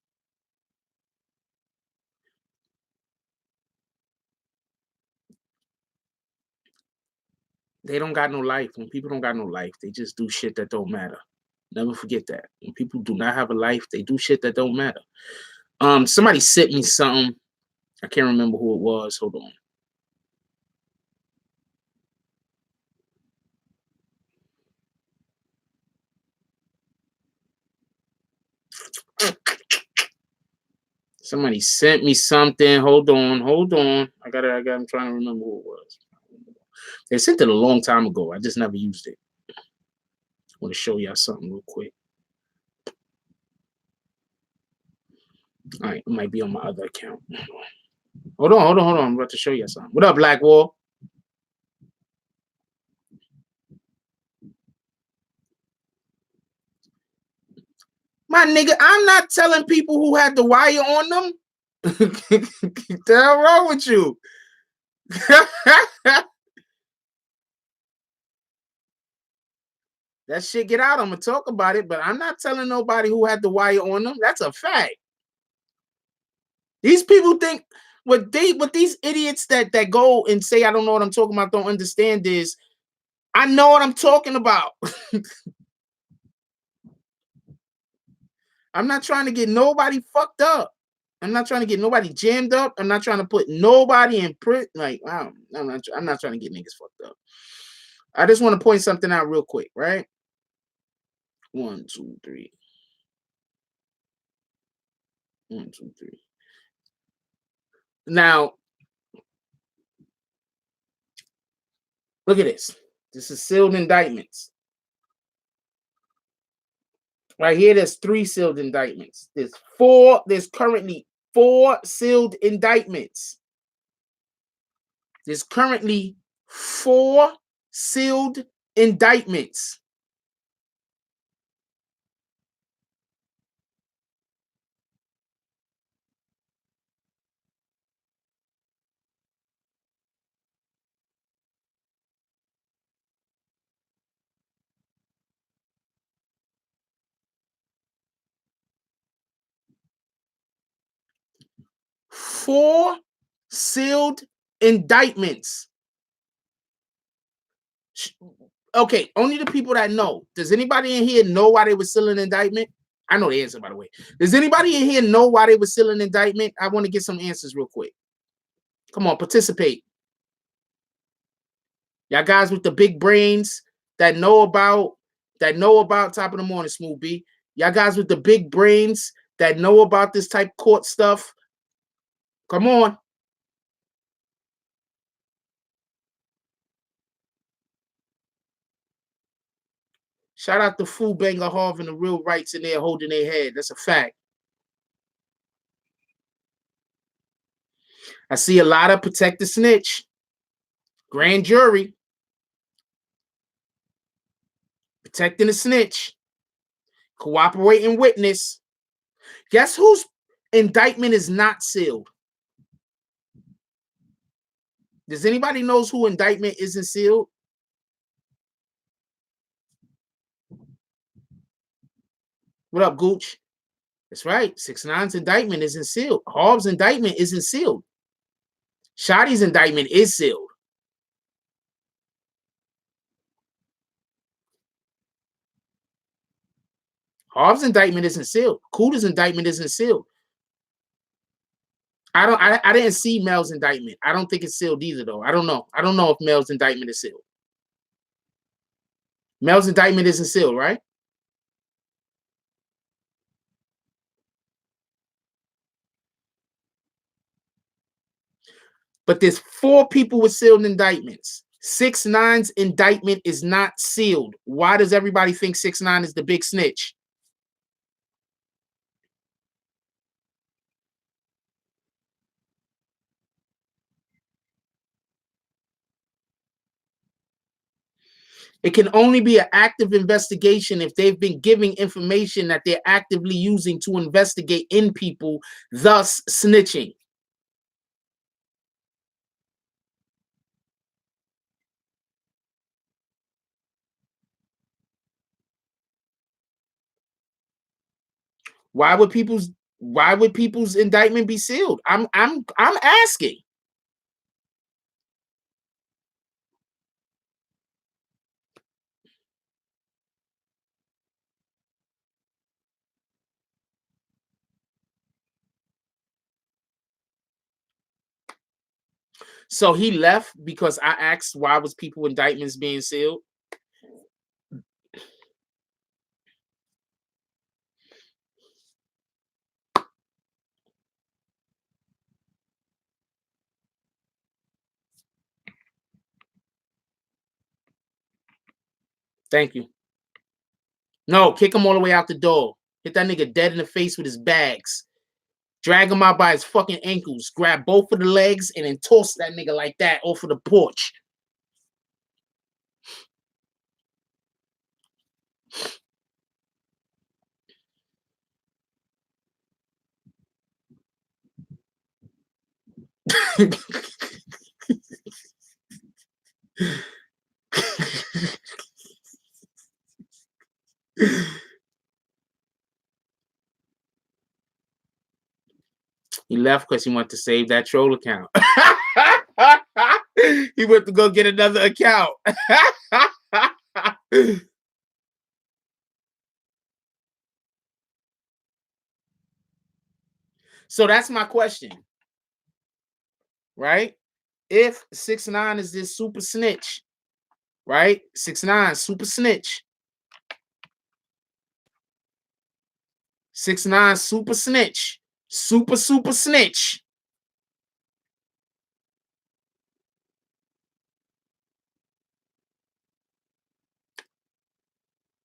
They don't got no life. When people don't got no life, they just do shit that don't matter. Never forget that. When people do not have a life, they do shit that don't matter. Somebody sent me something. I can't remember who it was. Hold on. Somebody sent me something. Hold on. I'm trying to remember who it was. They sent it a long time ago. I just never used it. I want to show y'all something real quick. All right, it might be on my other account. Hold on. I'm about to show you something. What up, Black Wall? My nigga, I'm not telling people who had the wire on them. The hell wrong with you? That shit get out. I'm gonna talk about it, but I'm not telling nobody who had the wire on them. That's a fact. These people think what these idiots that go and say I don't know what I'm talking about don't understand is I know what I'm talking about. I'm not trying to get nobody fucked up. I'm not trying to get nobody jammed up. I'm not trying to put nobody in print. Like, wow, I'm not trying to get niggas fucked up. I just want to point something out real quick, right? 1, 2, 3. 1, 2, 3. Now, look at this. This is sealed indictments. Right here, there's 3 sealed indictments. There's currently 4 sealed indictments. There's currently 4 sealed indictments. Four sealed indictments. Okay, only the people that know. Does anybody in here know why they were sealing an indictment? I know the answer, by the way. Does anybody in here know why they were sealing an indictment? I want to get some answers real quick. Come on, participate. Y'all guys with the big brains that know about top of the morning, Smooth B. Y'all guys with the big brains that know about this type of court stuff. Come on. Shout out to Fu Banger Harvin, the real rights in there holding their head. That's a fact. I see a lot of protect the snitch. Grand jury. Protecting the snitch. Cooperating witness. Guess whose indictment is not sealed? Does anybody knows who indictment isn't sealed? What up, Gooch? That's right. 6ix9ine's indictment isn't sealed. Hobbs' indictment isn't sealed. Shotti's indictment is sealed. Hobbs' indictment isn't sealed. Cooter's indictment isn't sealed. I didn't see Mel's indictment. I don't think it's sealed either, though. I don't know. I don't know if Mel's indictment is sealed. Mel's indictment isn't sealed, right? But there's 4 people with sealed indictments. 6ix9ine's indictment is not sealed. Why does everybody think 6ix9ine is the big snitch? It can only be an active investigation if they've been giving information that they're actively using to investigate in people, thus snitching. Why would people's indictment be sealed? I'm asking. So he left because I asked why was people indictments being sealed? Thank you. No, kick him all the way out the door. Hit that nigga dead in the face with his bags. Drag him out by his fucking ankles. Grab both of the legs and then toss that nigga like that off of the porch. He left because he wanted to save that troll account. He went to go get another account. So that's my question, right? If 6ix9ine is this super snitch, right? 6ix9ine super snitch. 6ix9ine super snitch. Super snitch.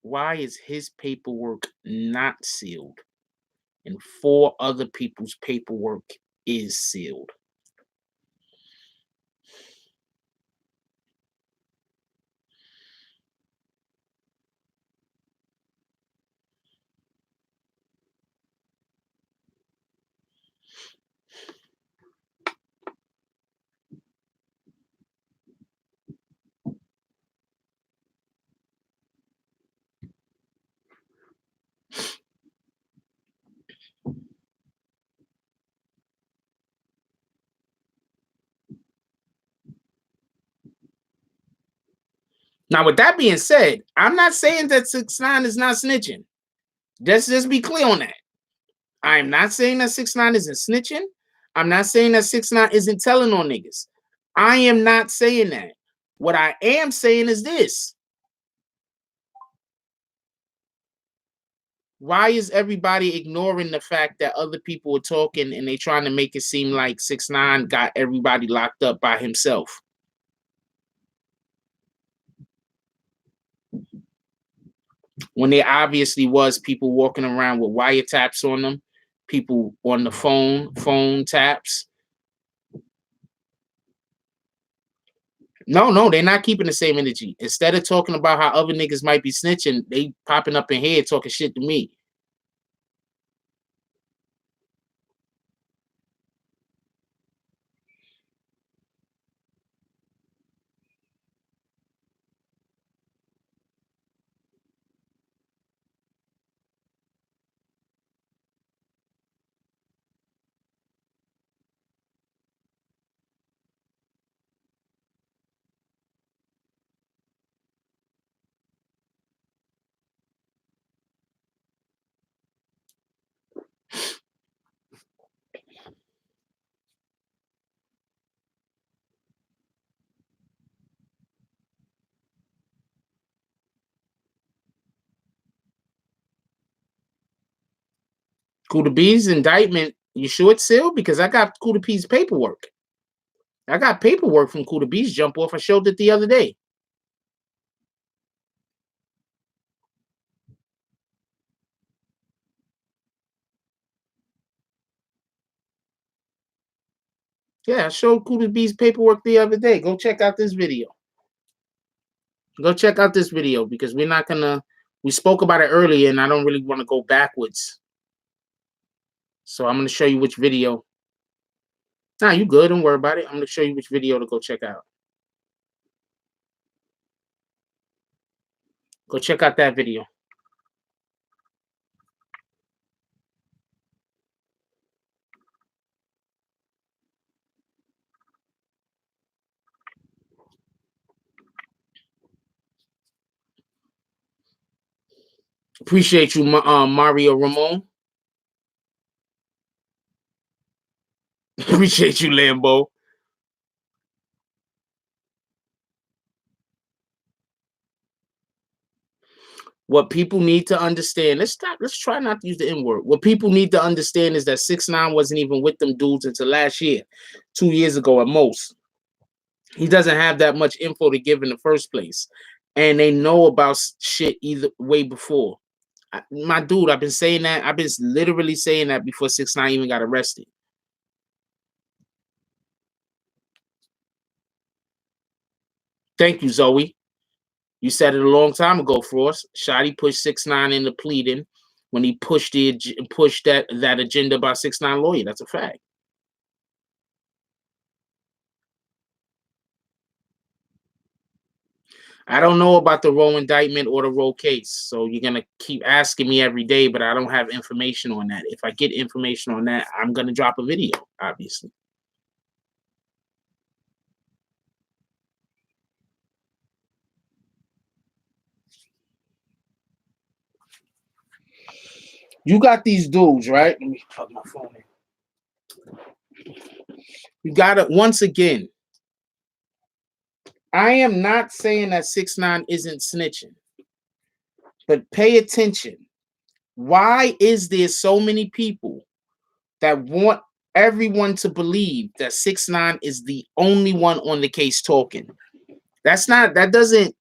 Why is his paperwork not sealed and 4 other people's paperwork is sealed? Now, with that being said, I'm not saying that 6ix9ine is not snitching. Let's just be clear on that. I'm not saying that 6ix9ine isn't snitching. I'm not saying that 6ix9ine isn't telling on niggas. I am not saying that. What I am saying is this. Why is everybody ignoring the fact that other people are talking and they trying to make it seem like 6ix9ine got everybody locked up by himself? When there obviously was people walking around with wiretaps on them, people on the phone taps. No, they're not keeping the same energy. Instead of talking about how other niggas might be snitching, they popping up in here talking shit to me. Kuda B's indictment, you sure it's sealed? Because I got Kuda B's paperwork. I got paperwork from Kuda B's jump off. I showed it the other day. Yeah, I showed Kuda B's paperwork the other day. Go check out this video. Go check out this video because we're not gonna. We spoke about it earlier, and I don't really want to go backwards. So I'm gonna show you which video. Nah, you good? Don't worry about it. I'm gonna show you which video to go check out. Go check out that video. Appreciate you, Mario Ramon. Appreciate you, Lambo. What people need to understand, let's try not to use the N-word. What people need to understand is that 6ix9ine wasn't even with them dudes until last year, 2 years ago at most. He doesn't have that much info to give in the first place. And they know about shit either way before. My dude, I've been saying that. I've been literally saying that before 6ix9ine even got arrested. Thank you, Zoe. You said it a long time ago, Frost. Shotti pushed 6ix9ine into pleading when he pushed that agenda about 6ix9ine lawyer. That's a fact. I don't know about the Roe indictment or the Roe case, so you're gonna keep asking me every day, but I don't have information on that. If I get information on that, I'm gonna drop a video, obviously. You got these dudes, right? Let me plug my phone in. You got it once again. I am not saying that 6ix9ine isn't snitching, but pay attention. Why is there so many people that want everyone to believe that 6ix9ine is the only one on the case talking. That doesn't,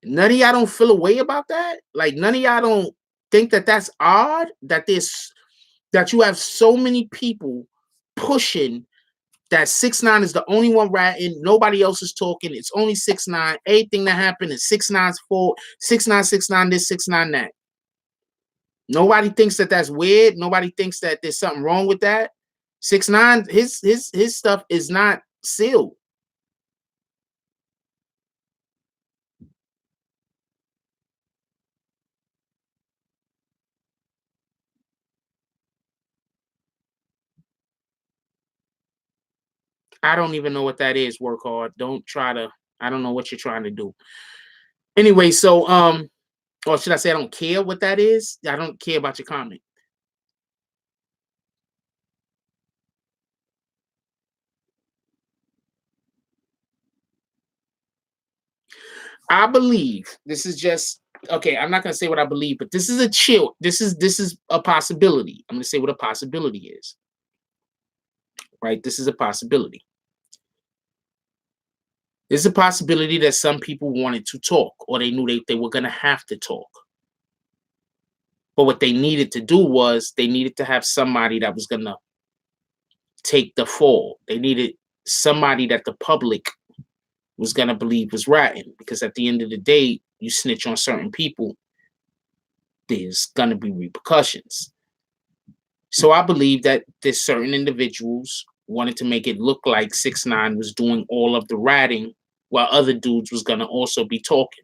none of y'all don't feel a way about that? Like, none of y'all don't think that that's odd? That you have so many people pushing that 6ix9ine is the only one ratting, nobody else is talking, it's only 6ix9ine, anything that happened is 6ix9ine's fault, 6ix9ine this, 6ix9ine that. Nobody thinks that that's weird. Nobody thinks that there's something wrong with that. 6ix9ine, his stuff is not sealed. I don't even know what that is. Work hard. Don't try to. I don't know what you're trying to do. Anyway, so or should I say I don't care what that is? I don't care about your comment. I believe this is just okay. I'm not gonna say what I believe, but this is a chill. This is a possibility. I'm gonna say what a possibility is. Right? This is a possibility. There's a possibility that some people wanted to talk, or they knew they were gonna have to talk. But what they needed to do was they needed to have somebody that was gonna take the fall. They needed somebody that the public was gonna believe was ratting, because at the end of the day, you snitch on certain people, there's gonna be repercussions. So I believe that there's certain individuals wanted to make it look like 6ix9ine was doing all of the ratting while other dudes was gonna also be talking.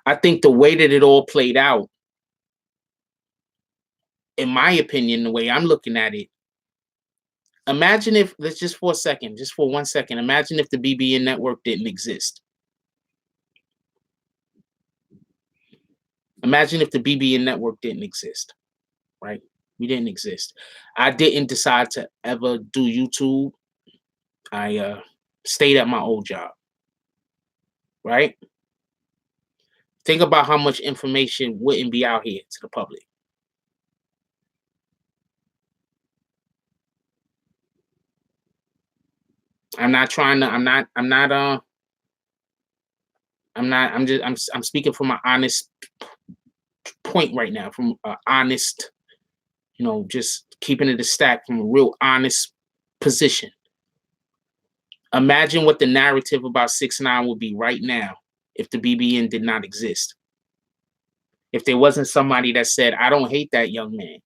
I think the way that it all played out, in my opinion, the way I'm looking at it, imagine if, let's just for a second, just for 1 second, imagine if the BBN network didn't exist. Imagine if the BBN network didn't exist, right? We didn't exist. I didn't decide to ever do YouTube. I stayed at my old job, right? Think about how much information wouldn't be out here to the public. I'm not trying to, I'm speaking from an honest point right now, from an honest, just keeping it a stack from a real honest position. Imagine what the narrative about 6ix9ine would be right now if the BBN did not exist. If there wasn't somebody that said, I don't hate that young man.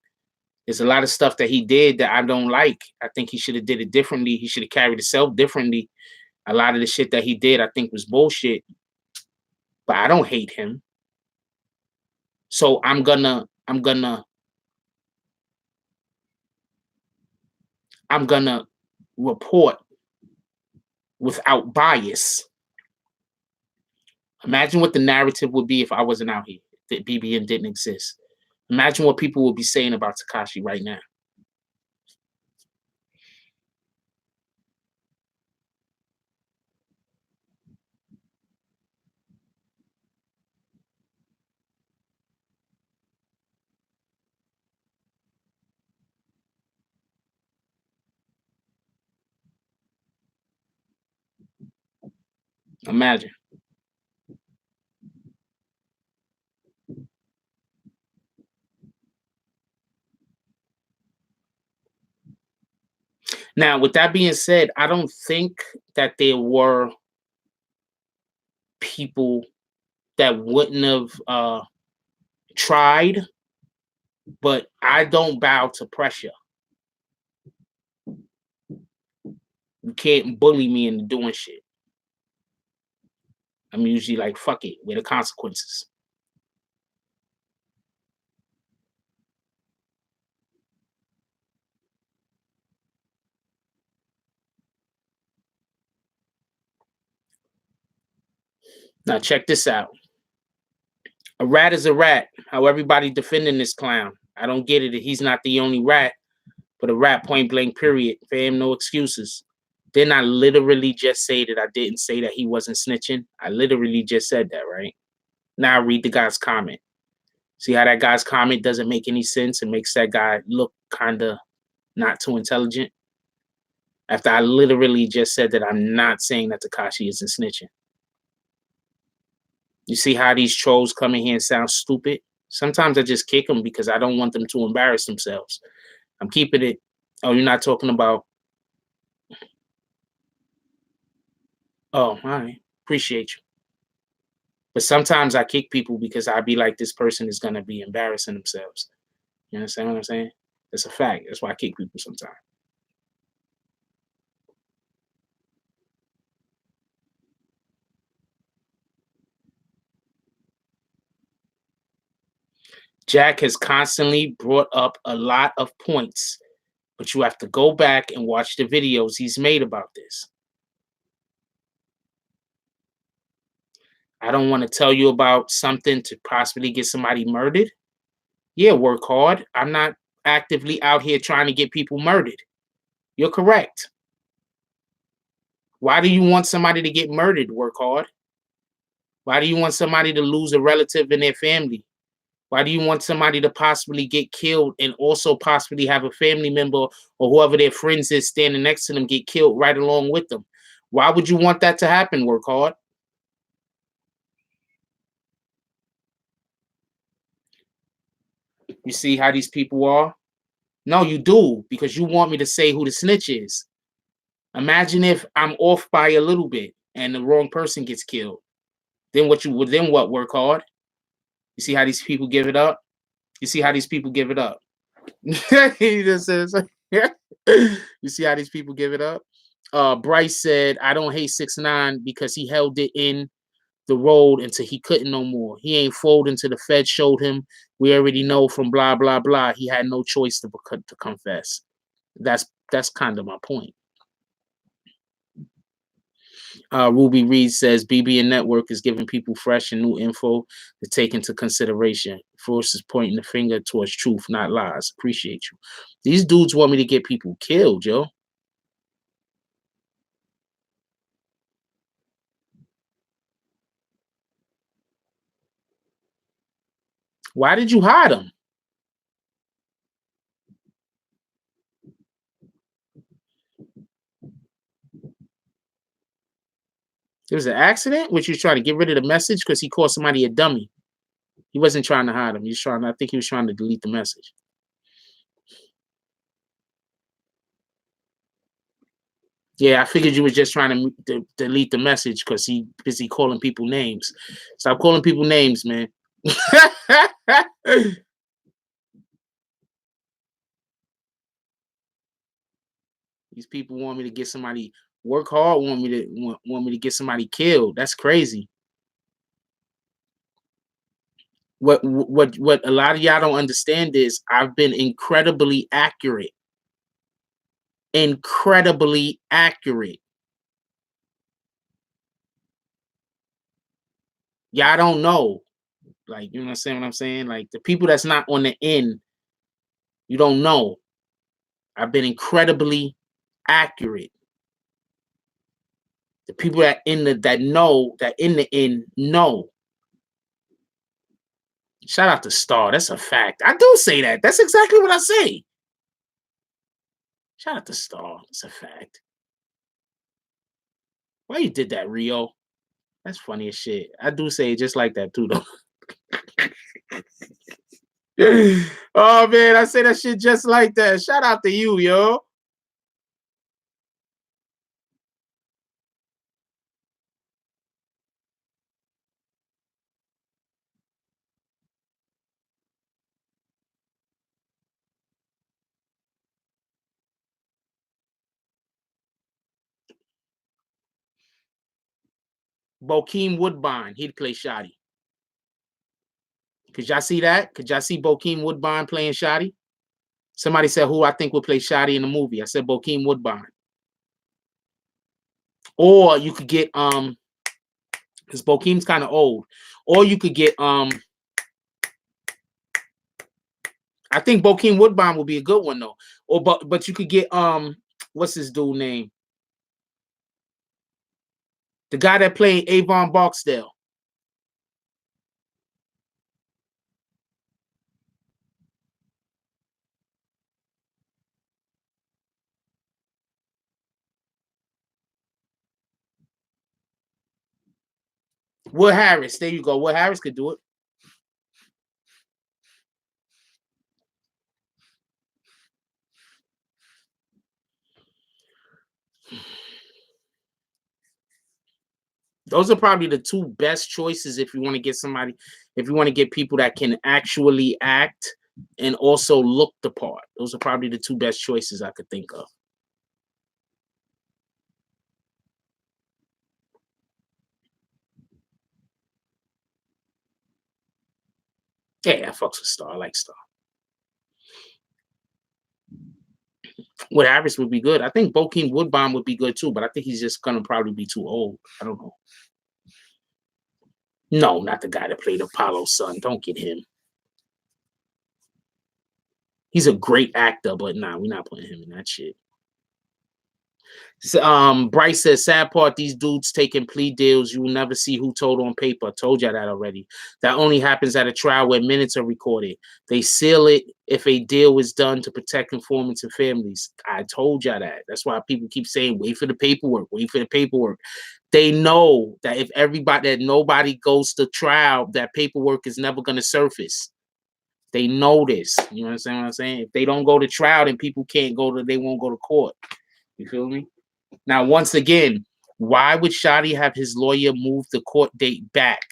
There's a lot of stuff that he did that I don't like. I think he should have did it differently. He should have carried himself differently. A lot of the shit that he did, I think, was bullshit. But I don't hate him. So I'm gonna report without bias. Imagine what the narrative would be if I wasn't out here, if BBN didn't exist. Imagine what people would be saying about Tekashi right now. Imagine. Now, with that being said, I don't think that there were people that wouldn't have tried, but I don't bow to pressure. You can't bully me into doing shit. I'm usually like, fuck it, with the consequences. Now, check this out. A rat is a rat. How everybody defending this clown. I don't get it. He's not the only rat, but a rat, point blank, period. Fam, no excuses. Didn't I literally just say that I didn't say that he wasn't snitching? I literally just said that, right? Now read the guy's comment. See how that guy's comment doesn't make any sense and makes that guy look kind of not too intelligent? After I literally just said that I'm not saying that Tekashi isn't snitching. You see how these trolls come in here and sound stupid? Sometimes I just kick them because I don't want them to embarrass themselves. I'm keeping it. Oh, you're not talking about. Oh, all right. Appreciate you. But sometimes I kick people because I be like, this person is going to be embarrassing themselves. You understand what I'm saying? That's a fact. That's why I kick people sometimes. Jack has constantly brought up a lot of points, but you have to go back and watch the videos he's made about this. I don't want to tell you about something to possibly get somebody murdered. Yeah, work hard. I'm not actively out here trying to get people murdered. You're correct. Why do you want somebody to get murdered, work hard? Why do you want somebody to lose a relative in their family? Why do you want somebody to possibly get killed and also possibly have a family member or whoever their friends is standing next to them get killed right along with them? Why would you want that to happen, work hard? You see how these people are? No, you do, because you want me to say who the snitch is. Imagine if I'm off by a little bit and the wrong person gets killed. Then what work hard? You see how these people give it up? You see how these people give it up? He just says, you see how these people give it up? Bryce said, I don't hate 6ix9ine because he held it in the road until he couldn't no more. He ain't fold until the Fed showed him. We already know from blah, blah, blah. He had no choice to confess. That's kind of my point. Ruby Reed says BBNNETWORK is giving people fresh and new info to take into consideration. Force is pointing the finger towards truth, not lies. Appreciate you. These dudes want me to get people killed, yo. Why did you hide them? It was an accident, which you trying to get rid of the message because he called somebody a dummy. He wasn't trying to hide him. He was trying. I think he was trying to delete the message. Yeah, I figured you was just trying to delete the message because he busy calling people names. Stop calling people names, man. These people want me to get somebody work hard. Want me to get somebody killed. That's crazy. What a lot of y'all don't understand is I've been incredibly accurate. Incredibly accurate. Y'all don't know. Like, you know what I'm saying? Like the people that's not on the end, you don't know. I've been incredibly accurate. The people that in the end know. Shout out to Star. That's a fact. I do say that. That's exactly what I say. Shout out to Star. It's a fact. Why you did that, Rio? That's funny as shit. I do say it just like that too, though. Oh man, I say that shit just like that. Shout out to you, yo. Bokeem Woodbine, he'd play Shotti. Could y'all see that? Could y'all see Bokeem Woodbine playing Shotti? Somebody said who I think would play Shotti in the movie. I said Bokeem Woodbine. Or you could get because Bokeem's kind of old. Or you could get I think Bokeem Woodbine would be a good one though. Or but you could get what's his dude name? The guy that played Avon Barksdale. Will Harris, there you go. Will Harris could do it. Those are probably the two best choices if you want to get somebody, if you want to get people that can actually act and also look the part. Those are probably the two best choices I could think of. Yeah, I fucks with Star. I like Star. Wood Harris would be good. I think Bokeem Woodbine would be good too, but I think he's just gonna probably be too old. I don't know. No, not the guy that played Apollo's son. Don't get him. He's a great actor, but nah, we're not putting him in that shit. So, Bryce says, sad part, these dudes taking plea deals. You will never see who told on paper. I told you that already. That only happens at a trial where minutes are recorded. They seal it if a deal is done to protect informants and families. I told you that. That's why people keep saying, wait for the paperwork, wait for the paperwork. They know that if nobody goes to trial, that paperwork is never going to surface. They know this. You understand what I'm saying? If they don't go to trial, then people can't they won't go to court. You feel me? Now, once again, why would Shotti have his lawyer move the court date back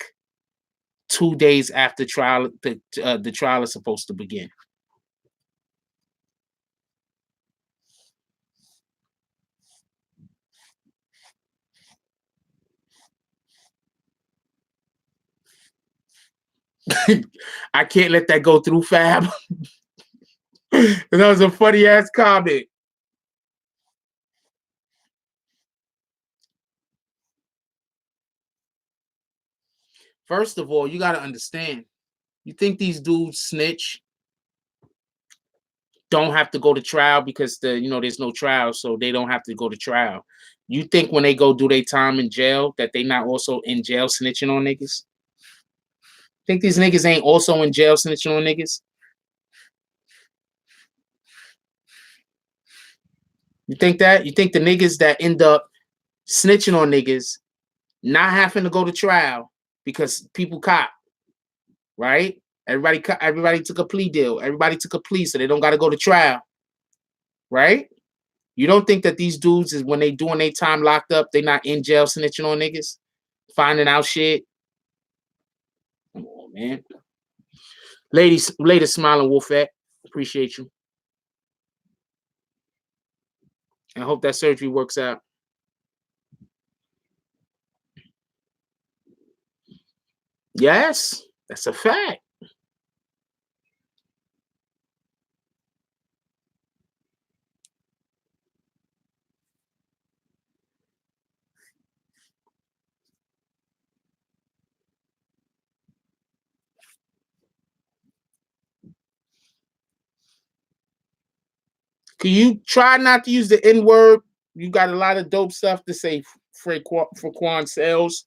2 days after trial? The trial is supposed to begin. I can't let that go through, Fab. That was a funny ass comment. First of all, you got to understand. You think these dudes snitch? Don't have to go to trial because there's no trial, so they don't have to go to trial. You think when they go do their time in jail that they not also in jail snitching on niggas? Think these niggas ain't also in jail snitching on niggas? You think that? You think the niggas that end up snitching on niggas not having to go to trial because people cop, right? Everybody took a plea deal. Everybody took a plea, so they don't got to go to trial, right? You don't think that these dudes is when they doing their time locked up, they not in jail snitching on niggas, finding out shit? Come on, man. Ladies, smiling Wolfette, appreciate you. I hope that surgery works out. Yes, that's a fact. Can you try not to use the N word? You got a lot of dope stuff to say for Quan Sales.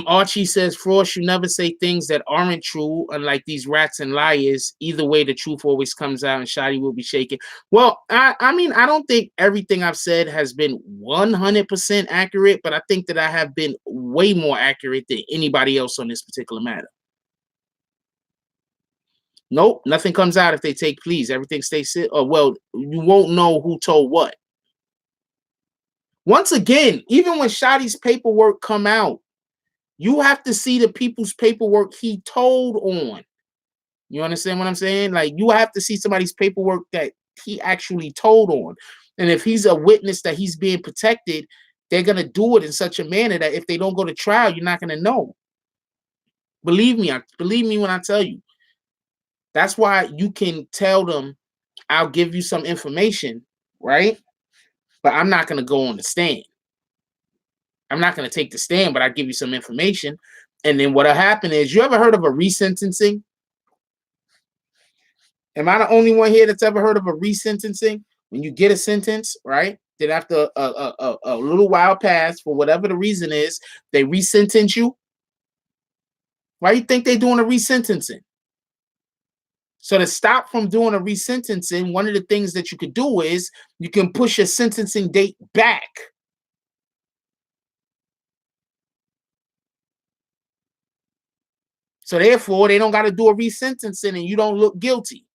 Archie says, Frost, you never say things that aren't true, unlike these rats and liars. Either way, the truth always comes out and Shotti will be shaken. Well, I mean, I don't think everything I've said has been 100% accurate, but I think that I have been way more accurate than anybody else on this particular matter. Nope, nothing comes out if they take pleas. Everything stays sit. Or well, you won't know who told what. Once again, even when Shotti's paperwork come out, you have to see the people's paperwork he told on. You understand what I'm saying? Like, you have to see somebody's paperwork that he actually told on. And if he's a witness that he's being protected, they're going to do it in such a manner that if they don't go to trial, you're not going to know. Believe me when I tell you. That's why you can tell them, I'll give you some information, right? But I'm not going to go on the stand. I'm not going to take the stand, but I give you some information. And then what'll happen is, you ever heard of a resentencing? Am I the only one here that's ever heard of a resentencing? When you get a sentence, right? Then after a little while pass, for whatever the reason is, they resentence you. Why do you think they're doing a resentencing? So to stop from doing a resentencing, one of the things that you could do is you can push your sentencing date back. So therefore, they don't got to do a resentencing and you don't look guilty.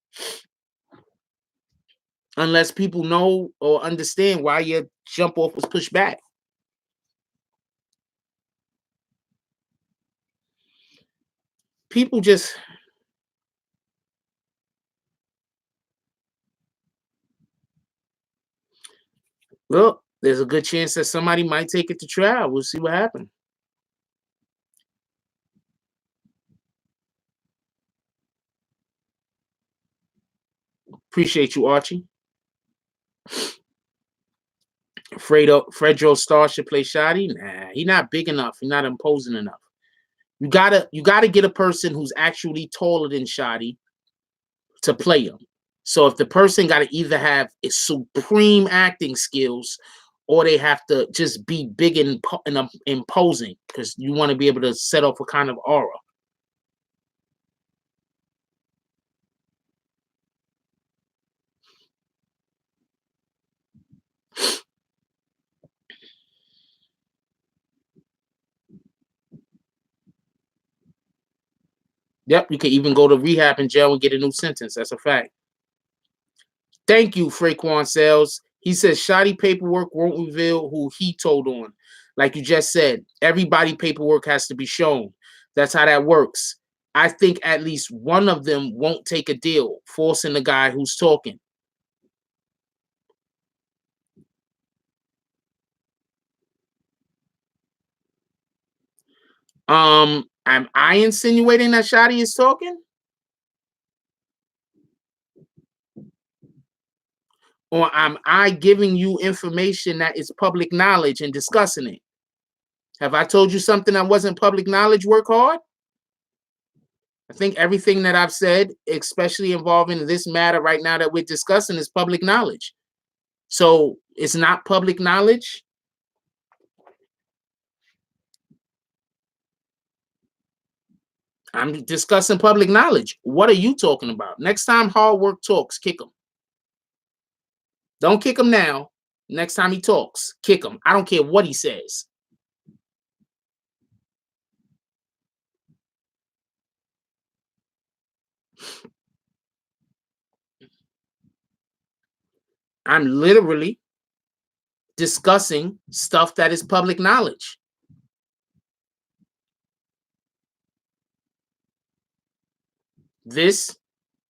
Unless people know or understand why your jump off was pushed back. People just... Well, there's a good chance that somebody might take it to trial. We'll see what happens. Appreciate you, Archie. Fredro Starr should play Shotti. Nah, he's not big enough. He's not imposing enough. You gotta get a person who's actually taller than Shotti to play him. So if the person got to either have supreme acting skills, or they have to just be big and imposing, because you want to be able to set off a kind of aura. Yep, you can even go to rehab in jail and get a new sentence. That's a fact. Thank you, Fraquan Sales. He says Shotti paperwork won't reveal who he told on. Like you just said, everybody paperwork has to be shown. That's how that works. I think at least one of them won't take a deal, forcing the guy who's talking. Am I insinuating that Shotti is talking? Or am I giving you information that is public knowledge and discussing it? Have I told you something that wasn't public knowledge? Work hard. I think everything that I've said, especially involving this matter right now that we're discussing, is public knowledge. So it's not public knowledge. I'm discussing public knowledge. What are you talking about? Next time Hard Work talks, kick him. Don't kick him now. Next time he talks, kick him. I don't care what he says. I'm literally discussing stuff that is public knowledge. This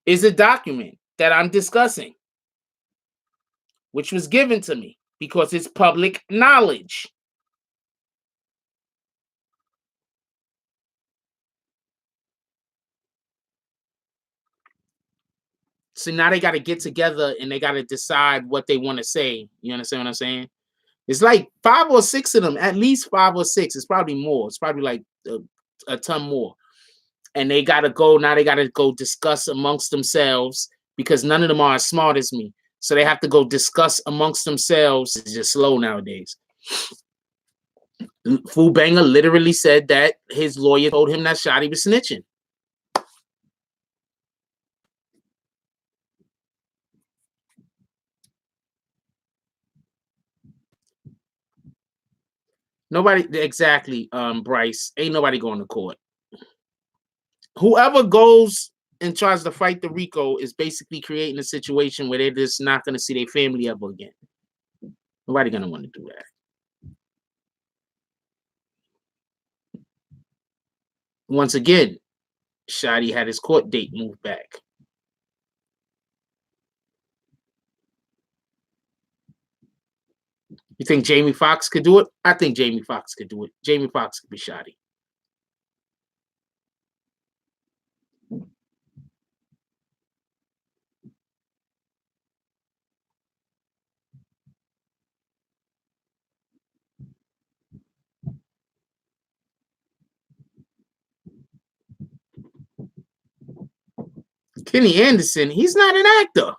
is a document that I'm discussing, which was given to me because it's public knowledge. So now they got to get together and they got to decide what they want to say. You understand what I'm saying? It's like 5 or 6 of them, at least 5 or 6. It's probably more. It's probably like a ton more. And they got to go, now they got to go discuss amongst themselves, because none of them are as smart as me. So they have to go discuss amongst themselves. It's just slow nowadays. Fu Banger literally said that his lawyer told him that Shotti was snitching. Nobody, exactly, Bryce. Ain't nobody going to court. Whoever goes and tries to fight the RICO is basically creating a situation where they're just not going to see their family ever again. Nobody going to want to do that. Once again, Shotti had his court date moved back. You think Jamie Foxx could do it? I think Jamie Foxx could do it. Jamie Foxx could be Shotti. Kenny Anderson, he's not an actor.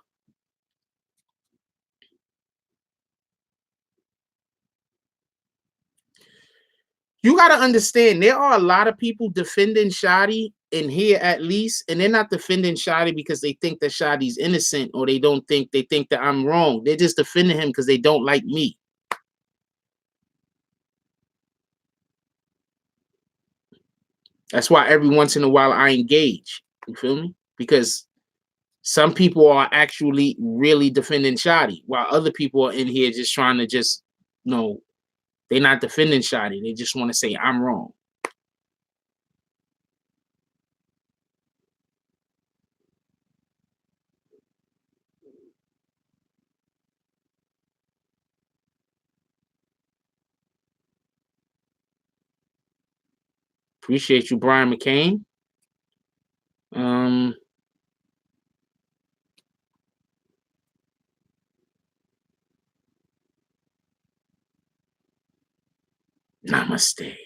You got to understand, there are a lot of people defending Shotti in here at least, and they're not defending Shotti because they think that Shotti's innocent, or they think that I'm wrong. They're just defending him because they don't like me. That's why every once in a while I engage. You feel me? Because some people are actually really defending Shotti, while other people are in here just trying to just, you know, they're not defending Shotti. They just want to say I'm wrong. Appreciate you, Brian McCain. Um, Namaste.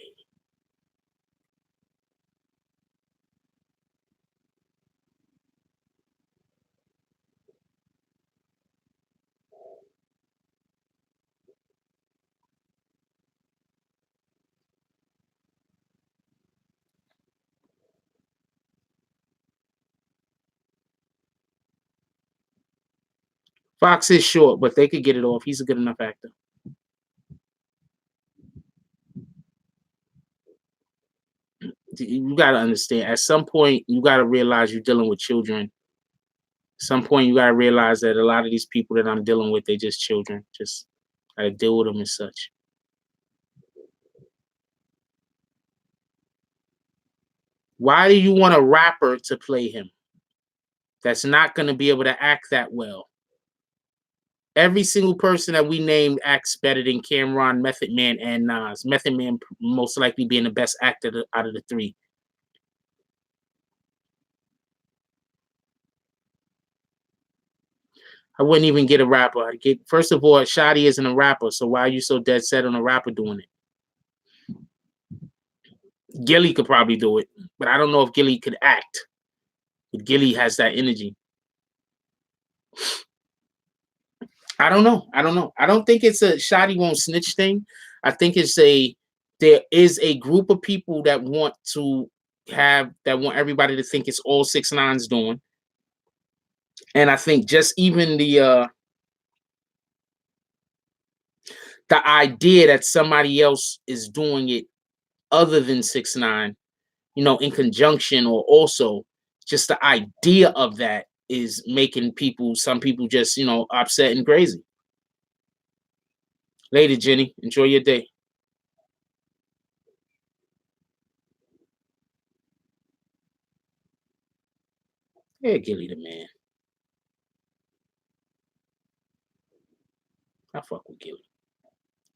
Fox is short, but they could get it off. He's a good enough actor. You got to understand, at some point, you got to realize you're dealing with children. At some point, you got to realize that a lot of these people that I'm dealing with, they're just children. Just got to deal with them and such. Why do you want a rapper to play him that's not going to be able to act that well? Every single person that we named acts better than Cameron, Method Man, and Nas. Method Man most likely being the best actor out of the three. I wouldn't even get a rapper. First of all, Shotti isn't a rapper, so why are you so dead set on a rapper doing it? Gilly could probably do it, but I don't know if Gilly could act. But Gilly has that energy. I don't know. I don't think it's a Shotti won't snitch thing. I think there is a group of people that want everybody to think it's all 6ix9ine's doing. And I think just even the idea that somebody else is doing it other than 6ix9ine, in conjunction or also, just the idea of that is making some people just, upset and crazy. Later, Jenny. Enjoy your day. Yeah, Gilly the man. I fuck with Gilly.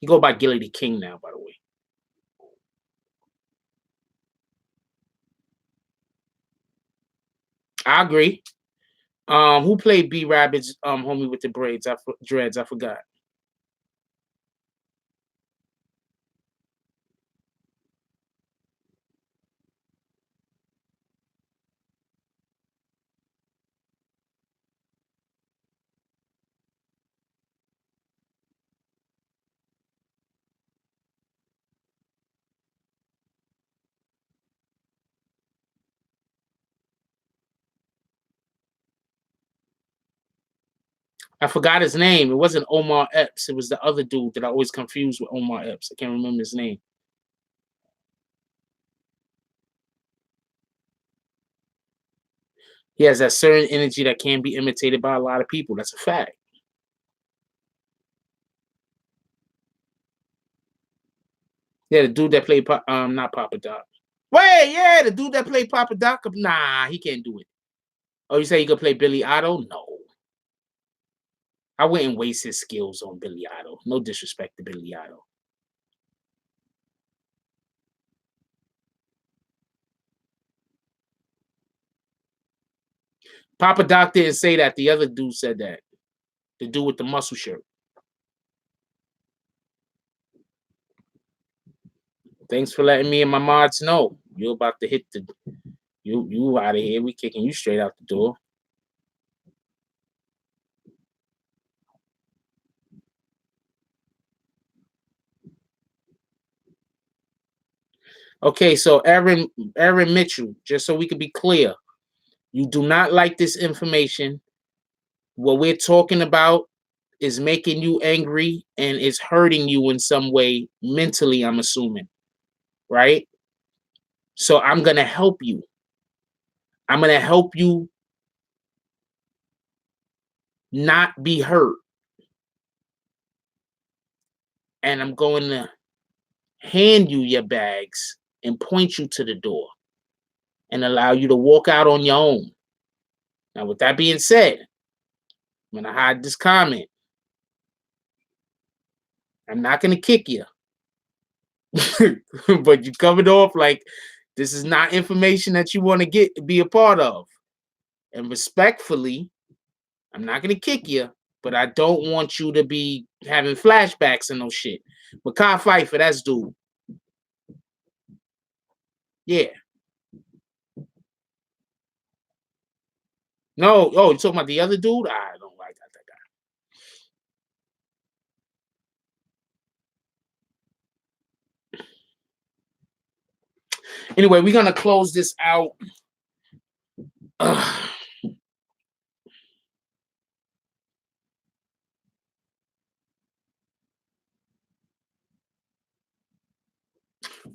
You go by Gilly the King now, by the way. I agree. Who played B Rabbit's homie with the braids? Dreads. I forgot. I forgot his name. It wasn't Omar Epps. It was the other dude that I always confused with Omar Epps. I can't remember his name. He has that certain energy that can be imitated by a lot of people. That's a fact. Yeah, the dude that played not Papa Doc. Wait, yeah, the dude that played Papa Doc. Nah, he can't do it. Oh, you say he could play Billy Otto? No. I wouldn't waste his skills on Billy Otto. No disrespect to Billy Otto. Papa Doc didn't say that. The other dude said that. The dude with the muscle shirt. Thanks for letting me and my mods know. You're about to hit the you out of here. We kicking you straight out the door. Okay, so Aaron Mitchell, just so we can be clear, you do not like this information. What we're talking about is making you angry and is hurting you in some way mentally, I'm assuming, right? So I'm going to help you. I'm going to help you not be hurt. And I'm going to hand you your bags and point you to the door and allow you to walk out on your own. Now, with that being said, I'm going to hide this comment. I'm not going to kick you. But you covered off like this is not information that you want to be a part of. And respectfully, I'm not gonna kick you, but I don't want you to be having flashbacks and no shit. But Kyle Pfeiffer, that's dude. Yeah. No, oh, you talking about the other dude? I don't like that guy. Anyway, we're gonna close this out.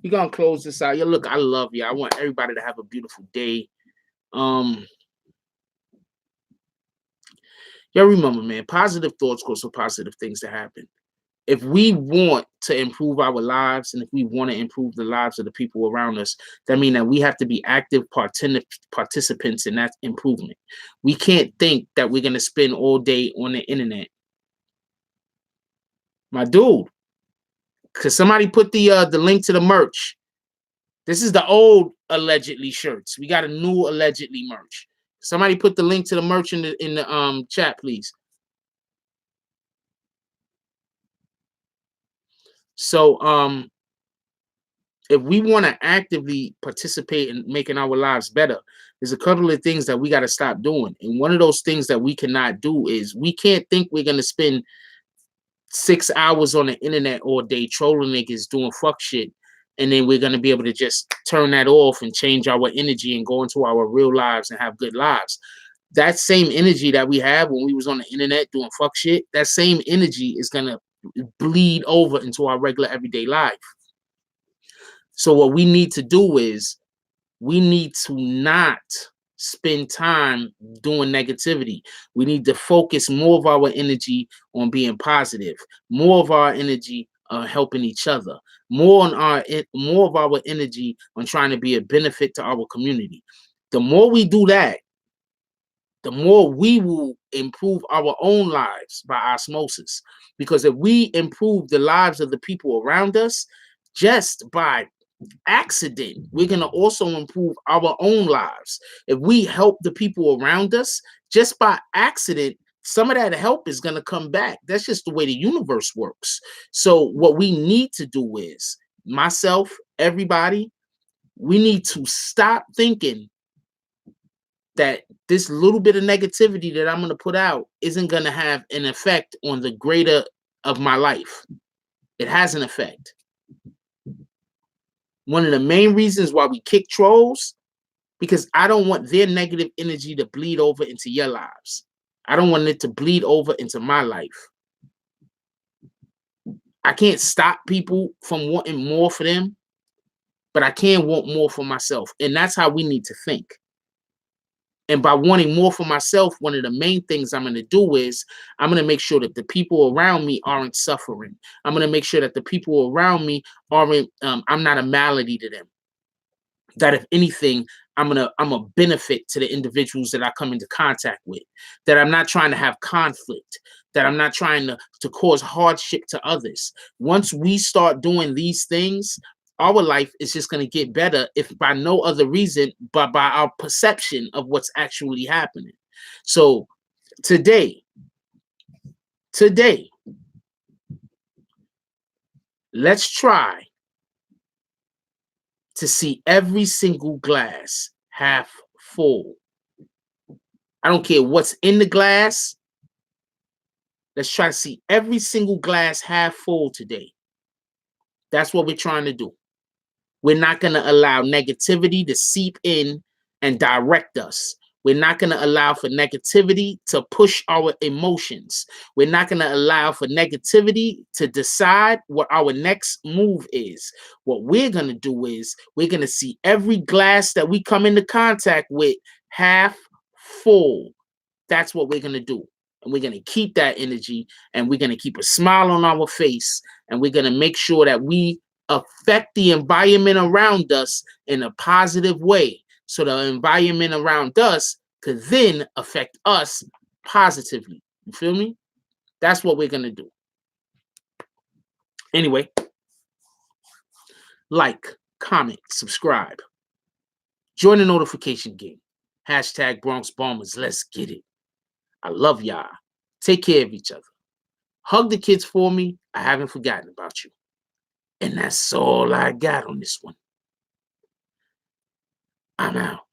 We're gonna close this out. Yeah, look, I love you. I want everybody to have a beautiful day. Yeah, remember, man, positive thoughts cause for positive things to happen. If we want to improve our lives and if we want to improve the lives of the people around us, that means that we have to be active participants in that improvement. We can't think that we're going to spend all day on the internet. My dude, because somebody put the link to the merch. This is the old allegedly shirts. We got a new allegedly merch. Somebody put the link to the merch in the chat, please. So if we want to actively participate in making our lives better, there's a couple of things that we got to stop doing. And one of those things that we cannot do is we can't think we're going to spend 6 hours on the internet all day trolling niggas doing fuck shit. And then we're going to be able to just turn that off and change our energy and go into our real lives and have good lives. That same energy that we had when we was on the internet doing fuck shit, that same energy is going to bleed over into our regular everyday life. So what we need to do is we need to not spend time doing negativity. We need to focus more of our energy on being positive, more of our energy on helping each other, more of our energy on trying to be a benefit to our community. The more we do that, the more we will improve our own lives by osmosis. Because if we improve the lives of the people around us just by accident, we're going to also improve our own lives. If we help the people around us just by accident, some of that help is going to come back. That's just the way the universe works. So what we need to do is, myself, everybody, we need to stop thinking that this little bit of negativity that I'm going to put out isn't going to have an effect on the greater of my life. It has an effect. One of the main reasons why we kick trolls, because I don't want their negative energy to bleed over into your lives. I don't want it to bleed over into my life. I can't stop people from wanting more for them, but I can want more for myself. And that's how we need to think. And by wanting more for myself, one of the main things I'm going to do is I'm going to make sure that the people around me aren't suffering. I'm going to make sure that the people around me aren't, I'm not a malady to them. That if anything, I'm a benefit to the individuals that I come into contact with. That I'm not trying to have conflict. That I'm not trying to cause hardship to others. Once we start doing these things, our life is just going to get better, if by no other reason but by our perception of what's actually happening. So today, let's try to see every single glass half full. I don't care what's in the glass. Let's try to see every single glass half full today. That's what we're trying to do. We're not going to allow negativity to seep in and direct us. We're not going to allow for negativity to push our emotions. We're not going to allow for negativity to decide what our next move is. What we're going to do is we're going to see every glass that we come into contact with half full. That's what we're going to do. And we're going to keep that energy, and we're going to keep a smile on our face, and we're going to make sure that we affect the environment around us in a positive way. So the environment around us could then affect us positively. You feel me? That's what we're going to do. Anyway, like, comment, subscribe. Join the notification game. Hashtag Bronx Bombers. Let's get it. I love y'all. Take care of each other. Hug the kids for me. I haven't forgotten about you. And that's all I got on this one. I'm out.